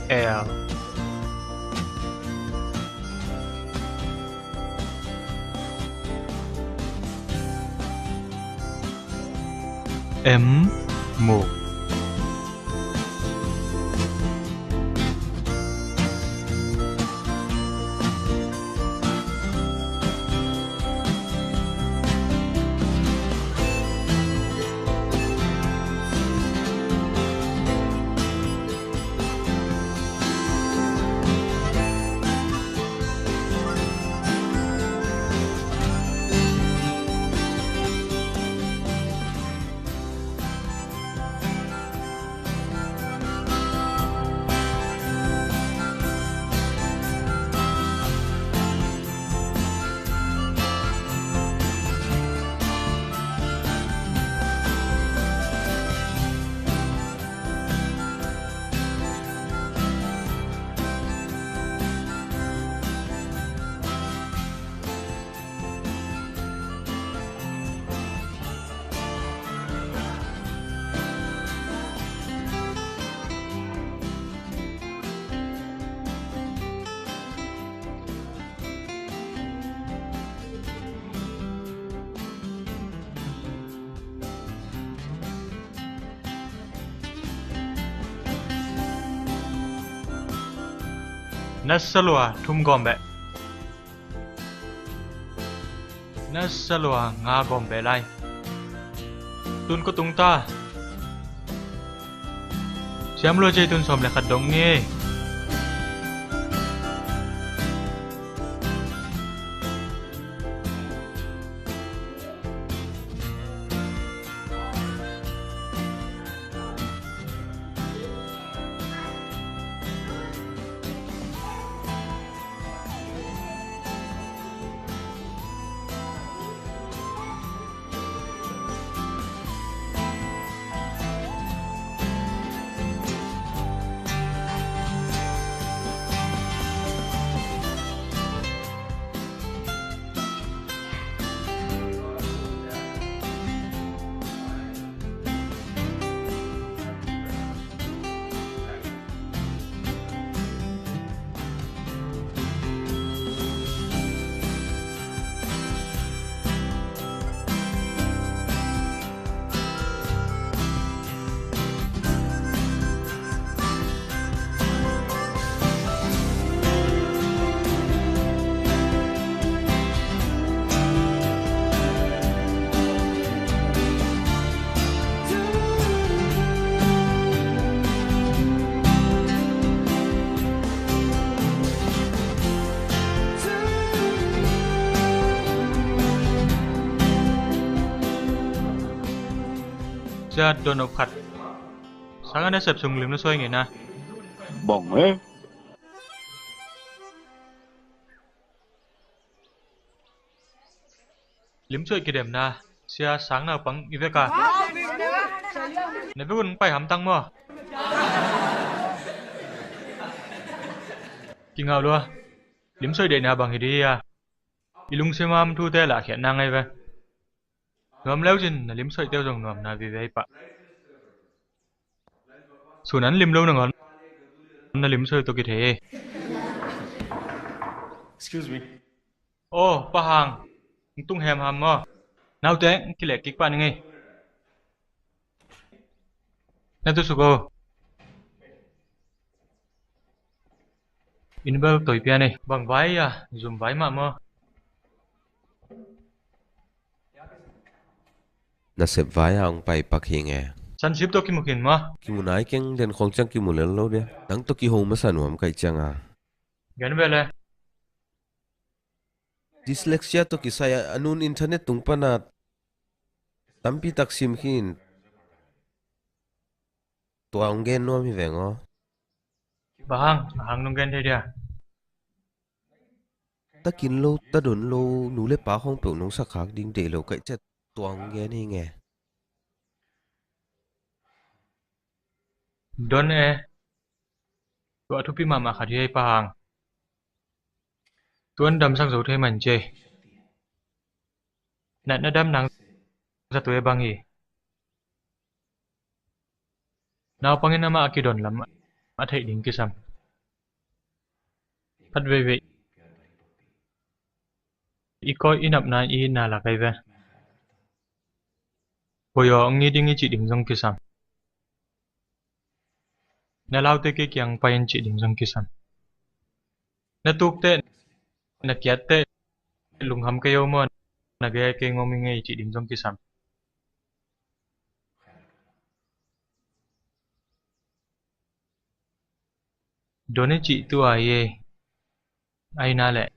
L M mục Nasalua thum gombe Nasalua nga gombe lai Tun ko tung ta Siam lo jay tun som le khat dong ni Cha đồn ốc khát. Sáng anh đã sập sùng liếm nó xoay ngày na. Bỏng ấy. Liếm xoay cái điểm na. Xia sáng nào bằng y về cả. Nếu biết quân phải hàm tăng mò. Kinh ngào luôn. Liếm xoay để nào bằng cái đi à. Ilung xem am thu te là hiện năng ngay về. Ngầm léo trên là liếm xoay tiêu dòng ngầm là vì vậy bạn. Số nắn liếm lâu nè ngon. Nó liếm xoay tôi cái thế. Excuse me. Ô, pa hàng. Tung hèm hàm mò. Nào thế, cái lệ kích bạn ngay. Nè tôi suko. In bơ tuổi bia này bằng váy à, dùng váy mà mò. Na sep vai ang pai pak hi nge. San ship to ki mukin ma. Ki munai keng den khong chang ki mulen lo dia. Dang to ki home sa nuam kai changa. Gan vele. Dyslexia to ki saya anun internet tung panat. Tampi taksim hin. Tuang gen nuam hi vengo. Hang nung gen thế dia. Ta kin lo ta don lo nu le pa hong pe nong sa khak ding de lo kai chat tuang gen hi nge. Don e. Tua thu pi mama khát hi pa hang. Tuan đâm sang dấu thế mình chê. Nạn nó đâm nắng ra tuổi băng hi. Nào pangin nama aki don lắm. Mà thấy đỉnh kia sam. Phát về vậy. I coi inap na I na là cái về. Bây giờ ông nghĩ đi chỉ đỉnh dòng kia sam. Nè lao tới cái kiang payin chỉ đỉnh dòng kia sam. Nè tuk te. Nè kiat te. Lung ham kayo mo. Nè gaya kay ngoming ngay chỉ đỉnh dòng kia sam. Doni chị tu ai na lệ.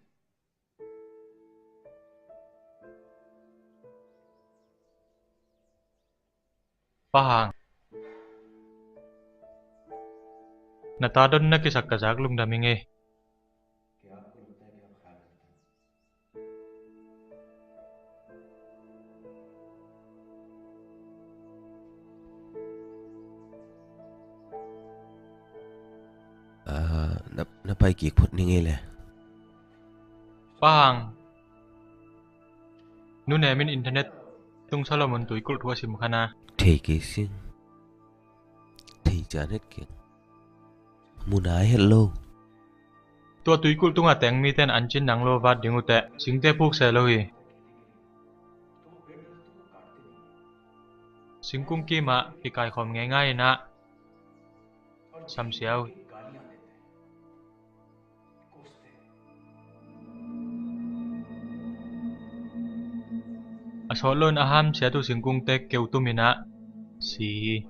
Pa hang. Nata don na kisak kazak lung daming e. Na pai ki phut ni nge le. Pa hang. Nu ne min internet tung Solomon tuổi cult thua sim khana. Thei ki sing. Thei chan het ki. Munai hello. Tua tuổi cult tung ateng mi ten anchin nang lo vat dingu te singte puk se lo hi. Singkung ki ma ki kai khom ngai ngai na. Sam siao. Asolon aham siya tu singkung tek keu tu mina si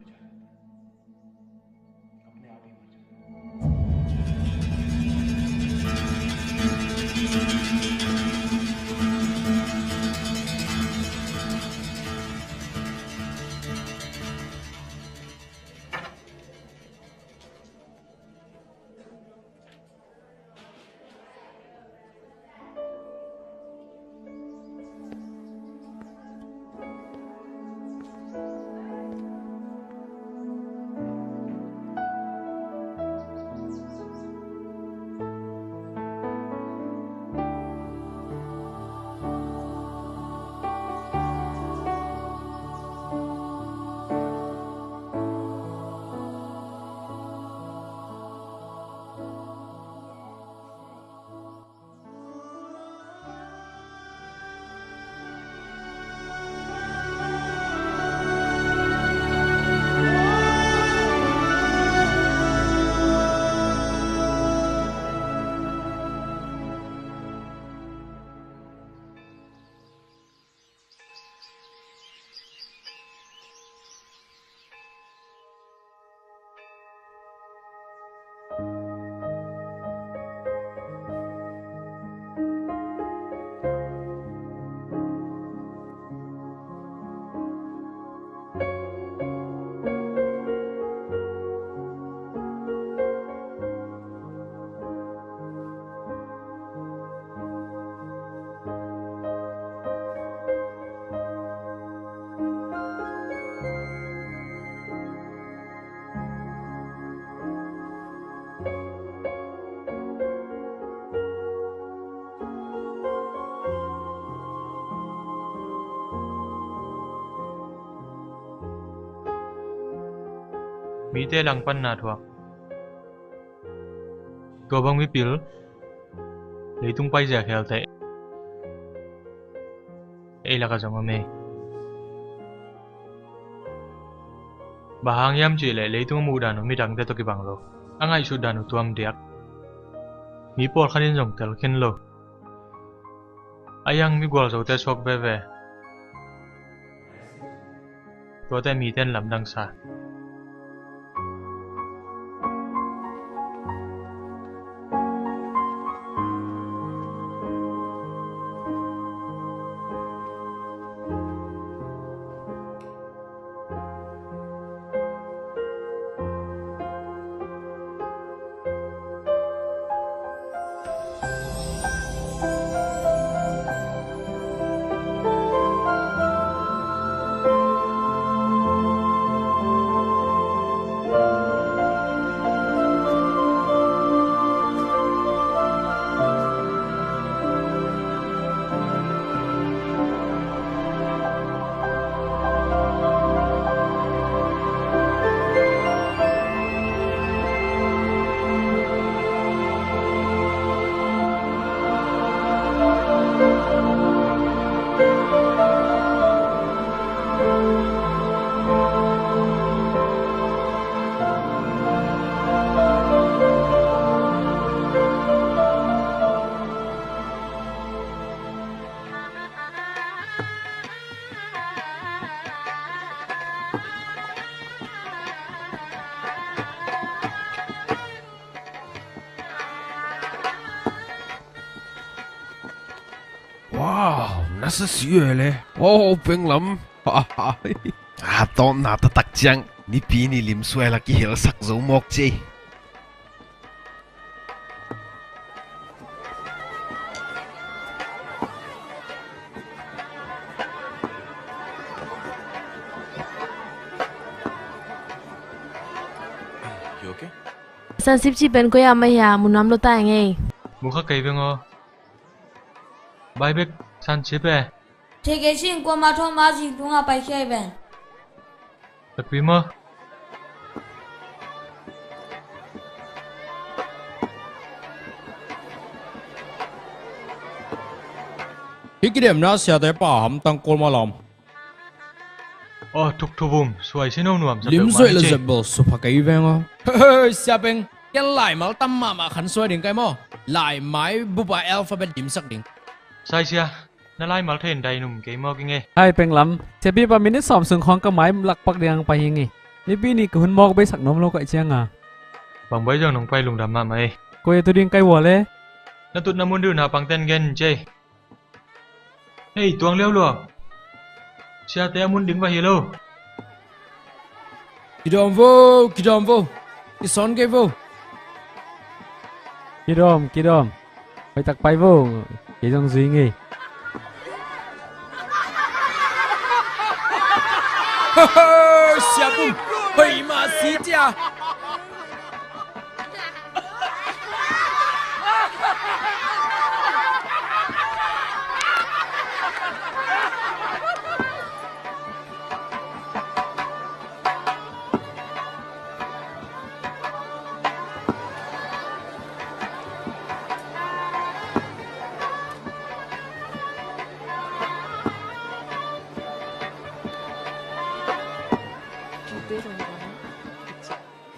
mi te lang pan na thuak to bang mi pil leitung pai ja khel te ei la ka jong me bahang yam chi le leitung mu dan mi dang te to ki bang lo angai su dan tuam diak mi por khanin jong tel khen lo ayang mi gwal zo te sok be ve to te mi ten lam dang sa Wow, nasa siya le. Oh, peng lam. Tom na tatak chang. Ni pi ni lim suai la ki hel sak zo mok chi. You okay? Sansip chi ben ko ya ma ya munam lo ta nge. Mukha kai bengo. Bye bye, san chipe. Thế cái xin qua mà thôi mà gì đúng là bài chơi về. Thật quý mơ. Cái điểm đó sẽ tới bảo hầm tăng côn mà lòng. Thục thù bùm, xuôi xin ông nuông. Liếm xuôi là giật bầu sụp hạ cái vang không? Xia bên, cái lại máu tâm mà khẩn xuôi đến cái mò. Lại mái bù bà alphabet điểm sắc đến. Sai xia. Nó lại mal thêm đầy nụm cái mò kinh nghe. Hai peng lam, sẽ biết ba minute sòng sừng khoang cái máy lạc bạc đèn bay hình nghe. Nếu bi ni cứ hôn mò bay sặc nôm lâu cái chiang à. Bằng bây giờ nông bay lùng đầm mà mày. Cô ấy tôi điên cái wall ấy. Nó tụt nó muốn đưa nào bằng tên gen chơi. Hey, tuang leo luôn. Xia té muốn đứng vào hello. Kỳ đom vô. Cái son cái vô. Kỳ đom. Phải tặc bay vô. Cái dòng gì nghe. Xia bùm, hầy mà xí cha.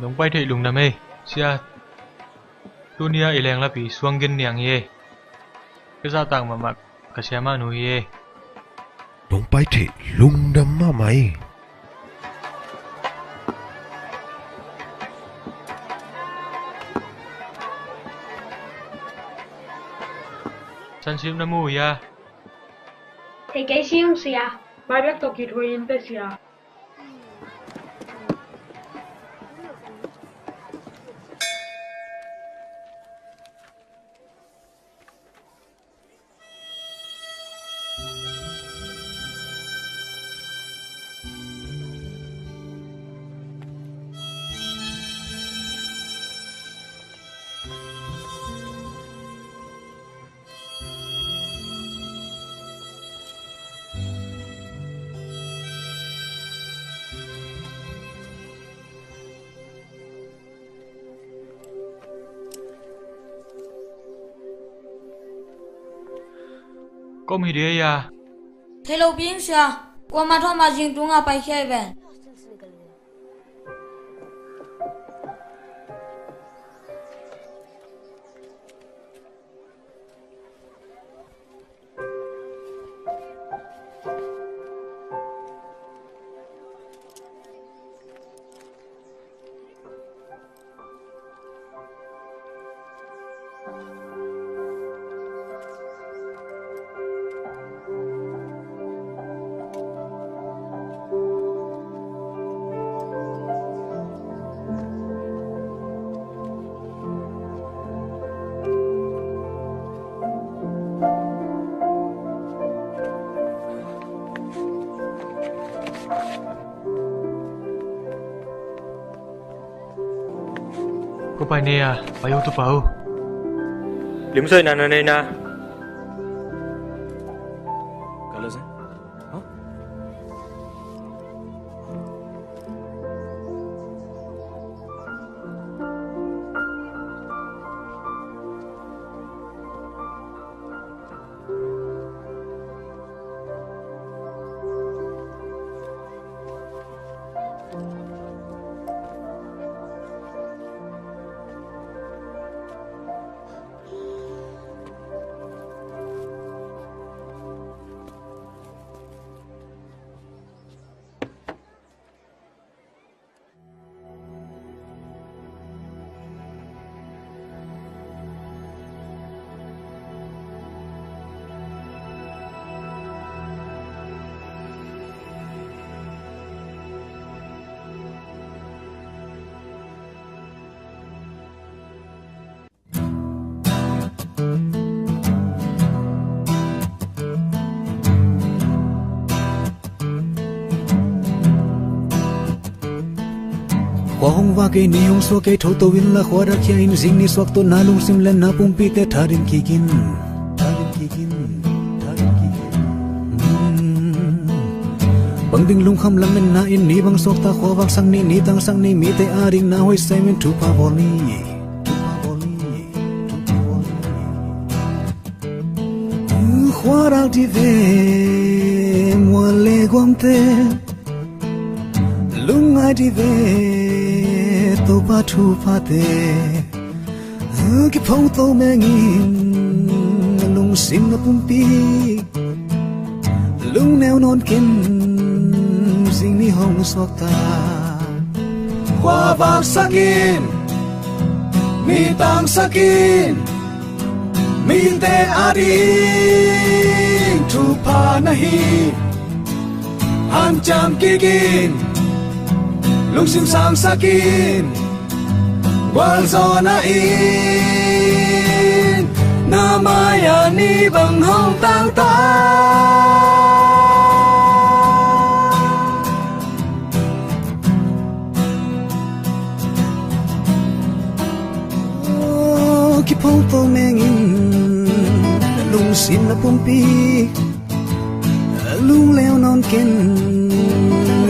Nông bay thầy lùng đam mê. Xia. Dunia ileng lapi suang gen niang ye. Cái gia tàng mà mặc cả xe mà nuôi ye. Nông bay thể lung đâm mà mày. San sim na mu ya. Thế cái xin xìa. Bài biết tôi kịp hồi in tới xìa. có mi đi à thế lâu biến sao qua mà thôi mà riêng chúng ta phải chơi về có phải nè à phải yêu tôi bảo liếm rơi nè nè nè Qua hong va ke ni hong so ke tho to win la khwa ra khia in jing ni swak to na lung sim len na pum pi te tharin kikin bang ding lung kham lam men na in ni bang sok ta khwa wak sang ni tang sang ni mi te a ring na hoi sai men thu pa bol ni khwa ra ti ve mo le gwam te lung ai ti ve to pa thu pa te ki phong to mengin lung sim na pum pi lung neo non kin sing ni hong sok ta qua vang sakin mi tang sakin mi te ading thu pa nahi han cham kikin lung sim sang sakin wal zona in na maya ni bang hong tang ta ki phong to mengin lung sim na pumpi lung leo non ken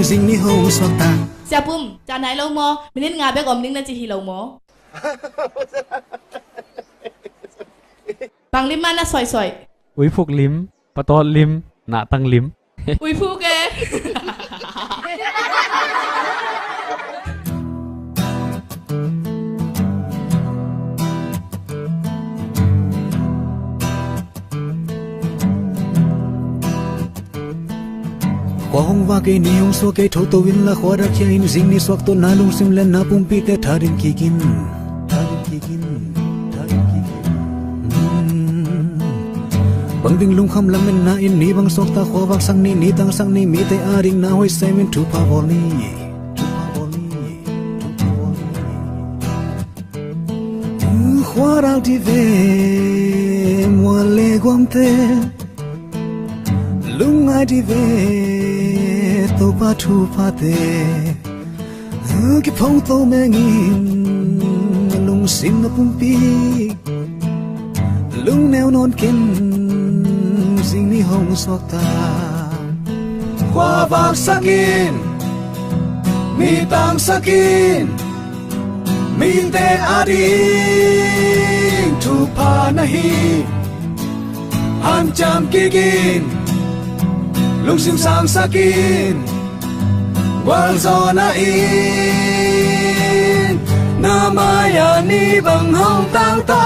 jing ni hong sok ta Sia pum, cha nai lâu mo, mình nên ngà bé gom đinh lên chỉ hi lâu mo. Bằng lim mana soi soi. Ui phục lim, patot lim, nạ tăng lim. Ui phu ke. Qua hong va ke ni hong so ke tho to win la khwa ra khia in jing ni swak to na lung sim len na pum pi te tharin kikin bang ding lung kham lam men na in ni bang sok ta khwa wak sang ni tang sang ni mi te a ring na hoi sai men thu pa bol ni khwa ra ti ve mo le gwam te lung ai ti ve to pa thu pa te ki phong to mengin lung sim na pum pi lung neo non ken jing ni hong sok ta qua vang sakin mi tang sakin mi te ading thu pa nahi han cham kigin lung sim sang sakin wal zona in namaya ni bang hong tang ta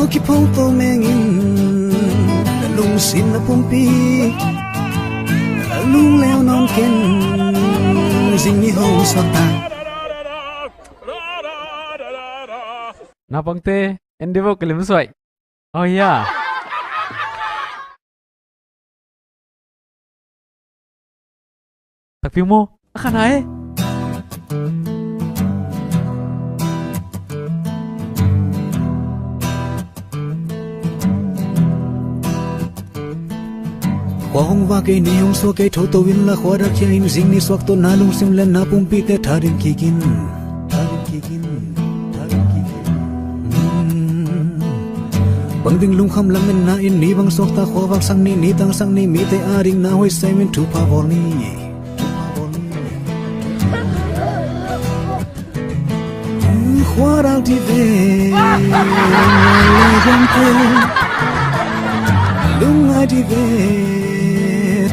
ki phong to mengin lung sin na pumpi lung leo non ken zing ni ho sa ta Napang te endi bo kelim suai. Oh iya. Tak mo akan hai. Kwa hong wa ke ni hong so ke tho to win la khwa ra kya in zing ni swak to na lung sim len na pum pi te tharin kikin bang ding lung kham lam na in ni bang sok ta khwa wak sang ni tang sang ni mi te a ring na hoi sai min thu pa bol ni khwa ra ti ve lung ai ti ve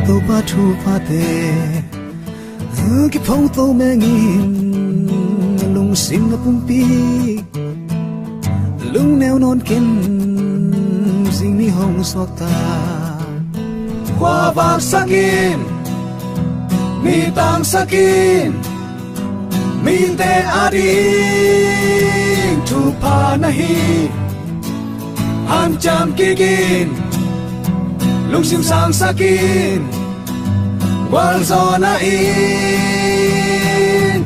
to pa thu pa te ki phong to mengin lung sim na pum pi lung neo non ken zing ni hong sok ta khwa vak sakin mi tang sakin min te ading thu pa nahi han cham kigin lung sim sang sakin wal zona in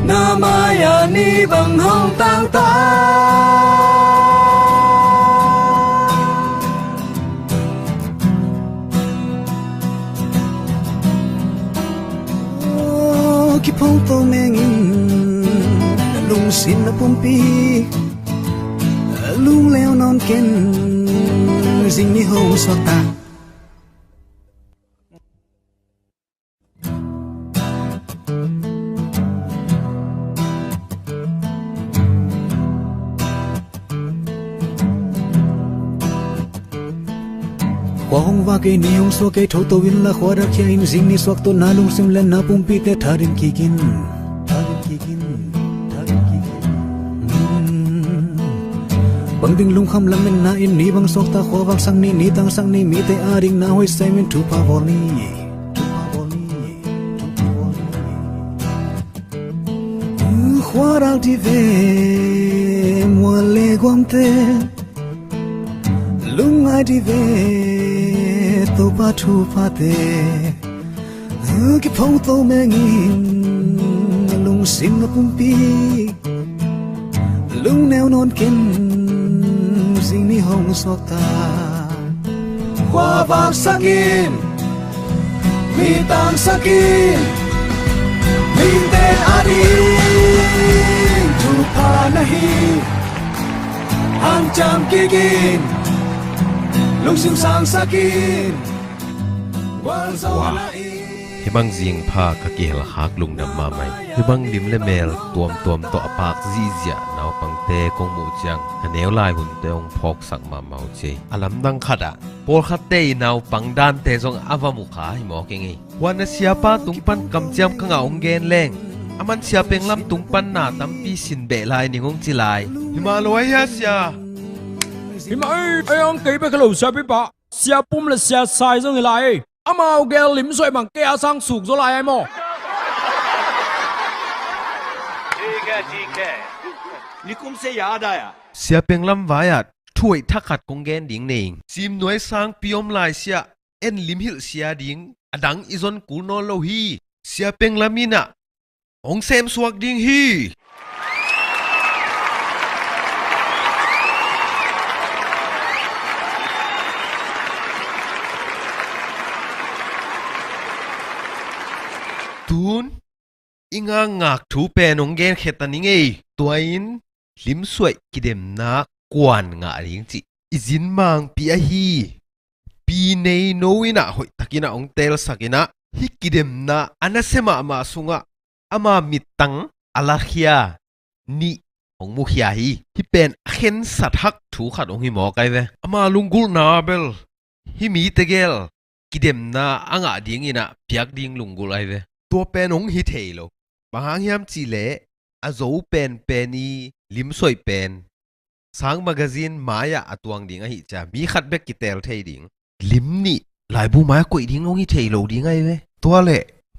namaya ni bang hong tang ta ki phong to mengin lung sin na pumpi lung leo non ken zing ni ho sok ta kwa hong wa ke ni hong so ke tho to win la khwa ra kya in zing ni swak to na lung sim len na pum pi te tharin kikin bang ding lung kham lam na in ni bang sok ta khwa wak sang ni tang sang ni mi te a ring na hoi sai min thu pa bol ni khwa ra ti ve mo le gwam te lung ai ti ve to pa thu pa te ki phong to mengin lung sim na pum pi lung neo non ken zing ni hong sok ta khwa vak sakin mi tang sakin min te ading thu pa nahi han cham kigin lung sim sang sakin wal zona hibang zing pha ka ki hel hak lung nam ma mai hibang lim le mel tuam to apak zizia naw pangte kong mu chang kaneu lai hun te ong phok sak ma mau che alam dang khada por khat te naw pangdan te jong awamu kha hi mo ke ngi wana siapa tungpan kamjam kanga ong gen leng aman sia penglam tungpan na tampi sin be lai ningong chilai himaloi ya sia hima ai ông kỹ be khalo sa pi pa sia pum la sia sai jong lai amao gel lim soi bằng ke sang suk zo lai ai mo ठीक है निकुम से याद आया sia penglam vayat thui thakat kong gen ding ning sim noi sang piom lai sia en lim hil sia ding adang izon kul no lo hi sia penglamina ong sem suak ding hi tun inga ngak thu pe nong gen khetani ngei tuain lim suai kidem na kwan nga ring chi izin mang pi a hi pi nei noina hoi takina ong tel sakina ฮิกิเดมนาอันนั้นเสมามาสุงะอามามิตังอาลาเคียนี่ของมุขยาฮีที่เป็นเข็นสัตว์ฮักถูขัดองค์หิมอไกเวอามาลุงกุลนาเบลฮิมีเตเกลกิเดมนาอ่างดิ่งอินะเปียกดิ่งลุงกุลไอเวตัวเป็นองค์ฮิเทโลบางยามจีเล่อาโจเป็นนีลิมสวยเป็นสังแมกกาซีนมายาอตวงดิ่งไอฮิจ้ามีขัดเบกกิเตลเทดิ่งลิมนี่หลายบูมายกุยดิ่งองค์ฮิเทโลดิ่งไอเวตัวเล่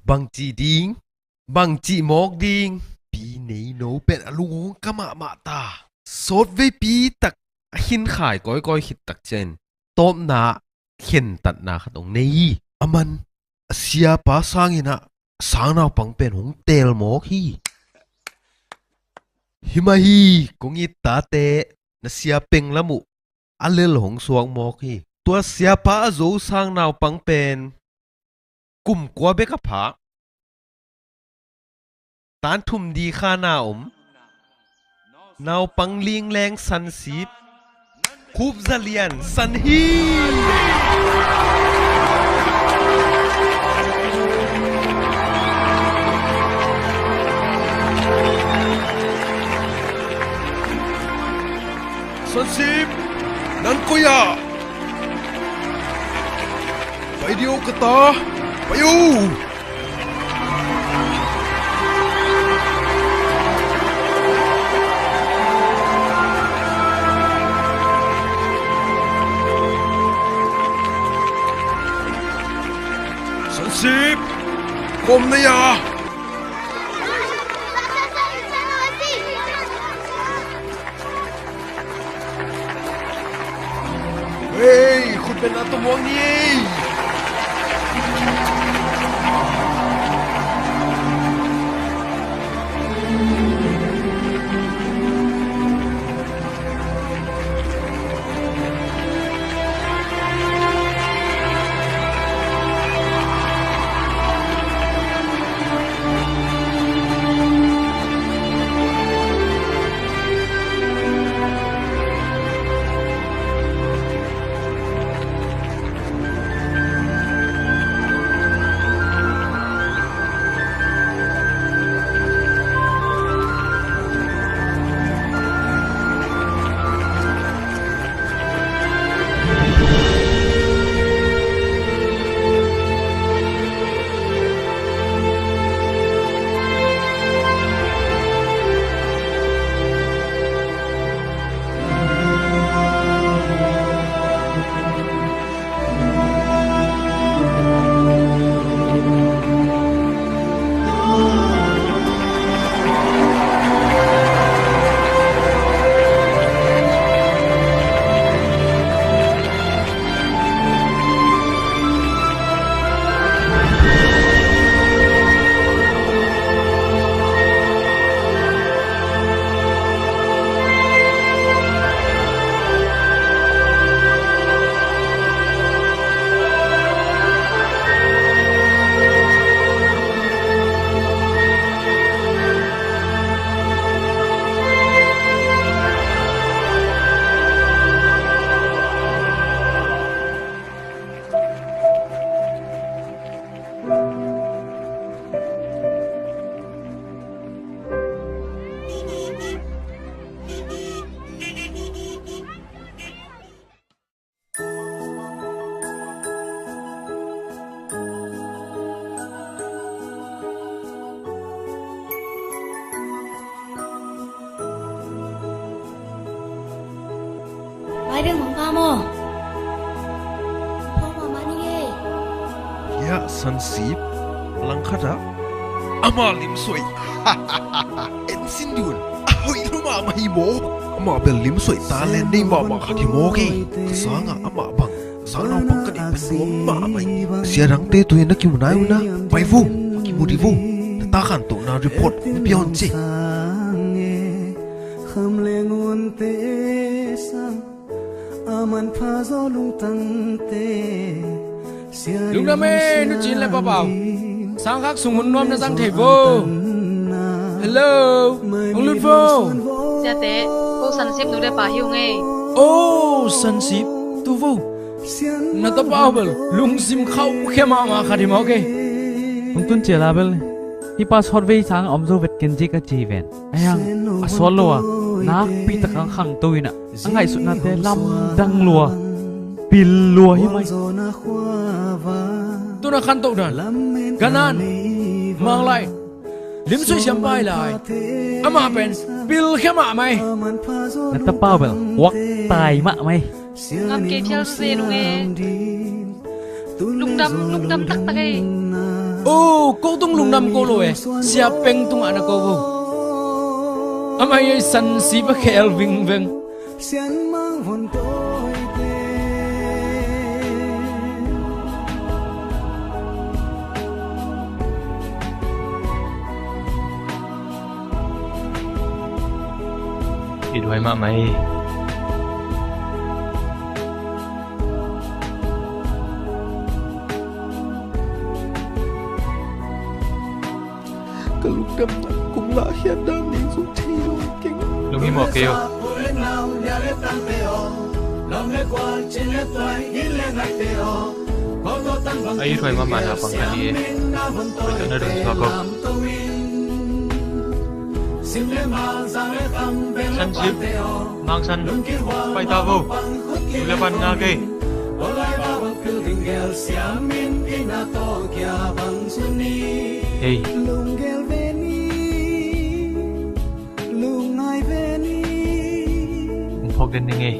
บางจีดิ่งบางจีมอกดิ่งปีนี้โนเป็นอลุงกะมาตาสดเวปีตักหินขายก้อยหิดตักเจนต้มนาเข็นตัดนาขตรงนี้อามันเสียป้าสร้างนะสร้างนาปังเป็นหงเตลหมอกฮิมาฮีกงอิตาเตนเสียเป็งละมุอันเลลหงสวงหมอกตัวเสียป้าโจสร้างนาปังเป็นกุ่มกัวเบกผาตานทุ่มดีข้าหน้านาวปังลิงแรงสันสีบคูบซาเลียนสันฮีสันสีบนันกุยาไปเดียวกะตาไปอยู่สิบคมนะยาเฮ้ยคุณเป็นอาตมวงนี่ ไปเรื่องของข้าโมพ่อมามานี่เย่ยะสันสีบลังคดะอามาลิมสวยเอ็นซินดูนเฮ้ยรู้มาไม่โมอามาเป็นลิมสวยตาเลนนี่มาขัดที่โมกี้สางอามาบังสางเราปังกันเองเป็นลมมาไปเสียรังเตตัวเองนักกิวนาอยู่นะไปฟูกิมูดิฟูตาขันตัวนารีพอร์ตเปียนจีลุงดาเมนุจินเลยเปล่าสังคักสุงุนนวมนะสังเทโวฮัลโหลองลุดโวเสียเตะพวกสันสิบหนูได้ป่าหิวไงโอ้สันสิบตูโวนัตตาป้าเบลลุงซิมเข้าเข้ามาขัดที่มอเก ông tuân chia la bel hi pa sot vei sang om zo vet ken ji ka chi ven ayang a sol lo nak pi ta kang khang tuina angai su na te lam dang lua pil lua hi mai tu na khan to dan ganan mang lại lim suy xiam pai lại ama pen pil khema mai na ta pa bel wak tai ma mai ngam ke thial se lu nghe lung đâm tắc tắc ấy ô cô tung lung đâm cô rồi siap peng tung ana cô vô ama ye san si ba khel ving veng ít hoài mà mày cái lúc đâm cũng là hiện đang đi xuống thi luôn kinh lúc đi một kêu ấy ít hoài mà là bằng cái gì bây giờ nó đừng cho cô sân ship mang sân bay tao vô là ban nga kê hey phok den nghe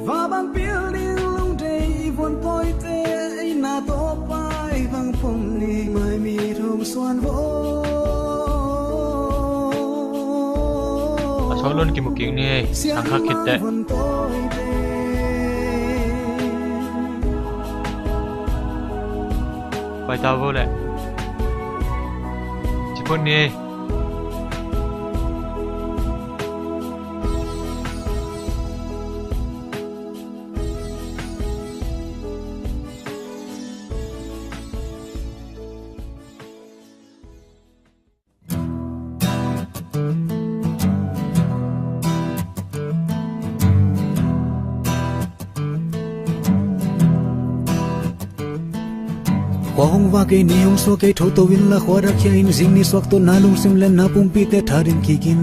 số luôn kì một kiểu nè sang khắc kít đấy bài tao vô lại chỉ con nè Hoa hong va ke ni hong so ke tho to win la khwa ra khya in jing ni swak to na lung sim len na pum pi te tharin ki kin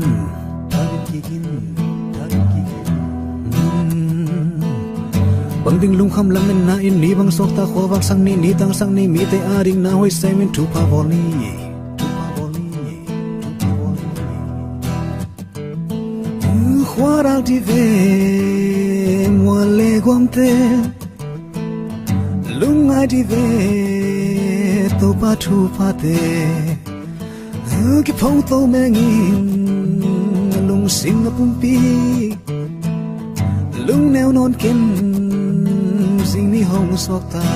bang ding lung kham lam men na in ni bang sok ta khwa wak sang ni tang sang ni mi te a ring na hoi sai men thu pa boli khwa ra ti ve mo le gwam te lung ai ti ve to pa thu pa te ki phong to mengin lung sing pum pi lung neo non ken sing ni hong sok ta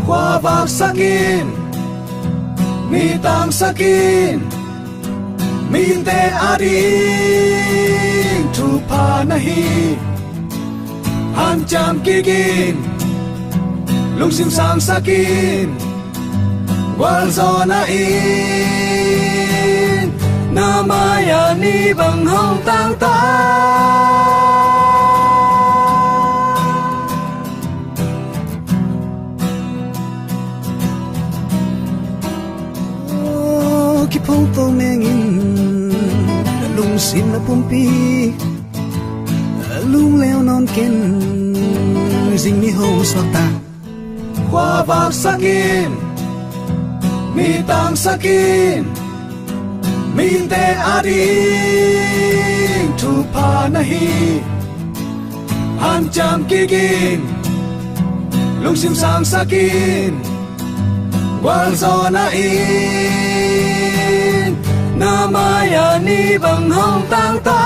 khwa vak sakin mi tang sakin min te ading thu pa nahi han cham kigin lung sim sang sakin wal zona in namaya ni bang hong tang ta ki phong to mengin lung sim na pumpi lung leo non ken jing ni hong sok ta khwa vak sakin mi tang sakin min te ading thu pa nahi han cham kigin lung sim sang sakin wal zona in namaya ni bang hong tang ta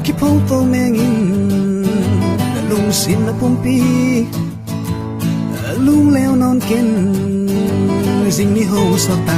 ki phong to mengin lung sim na pumpi lung leo non ken jing ni ho sok ta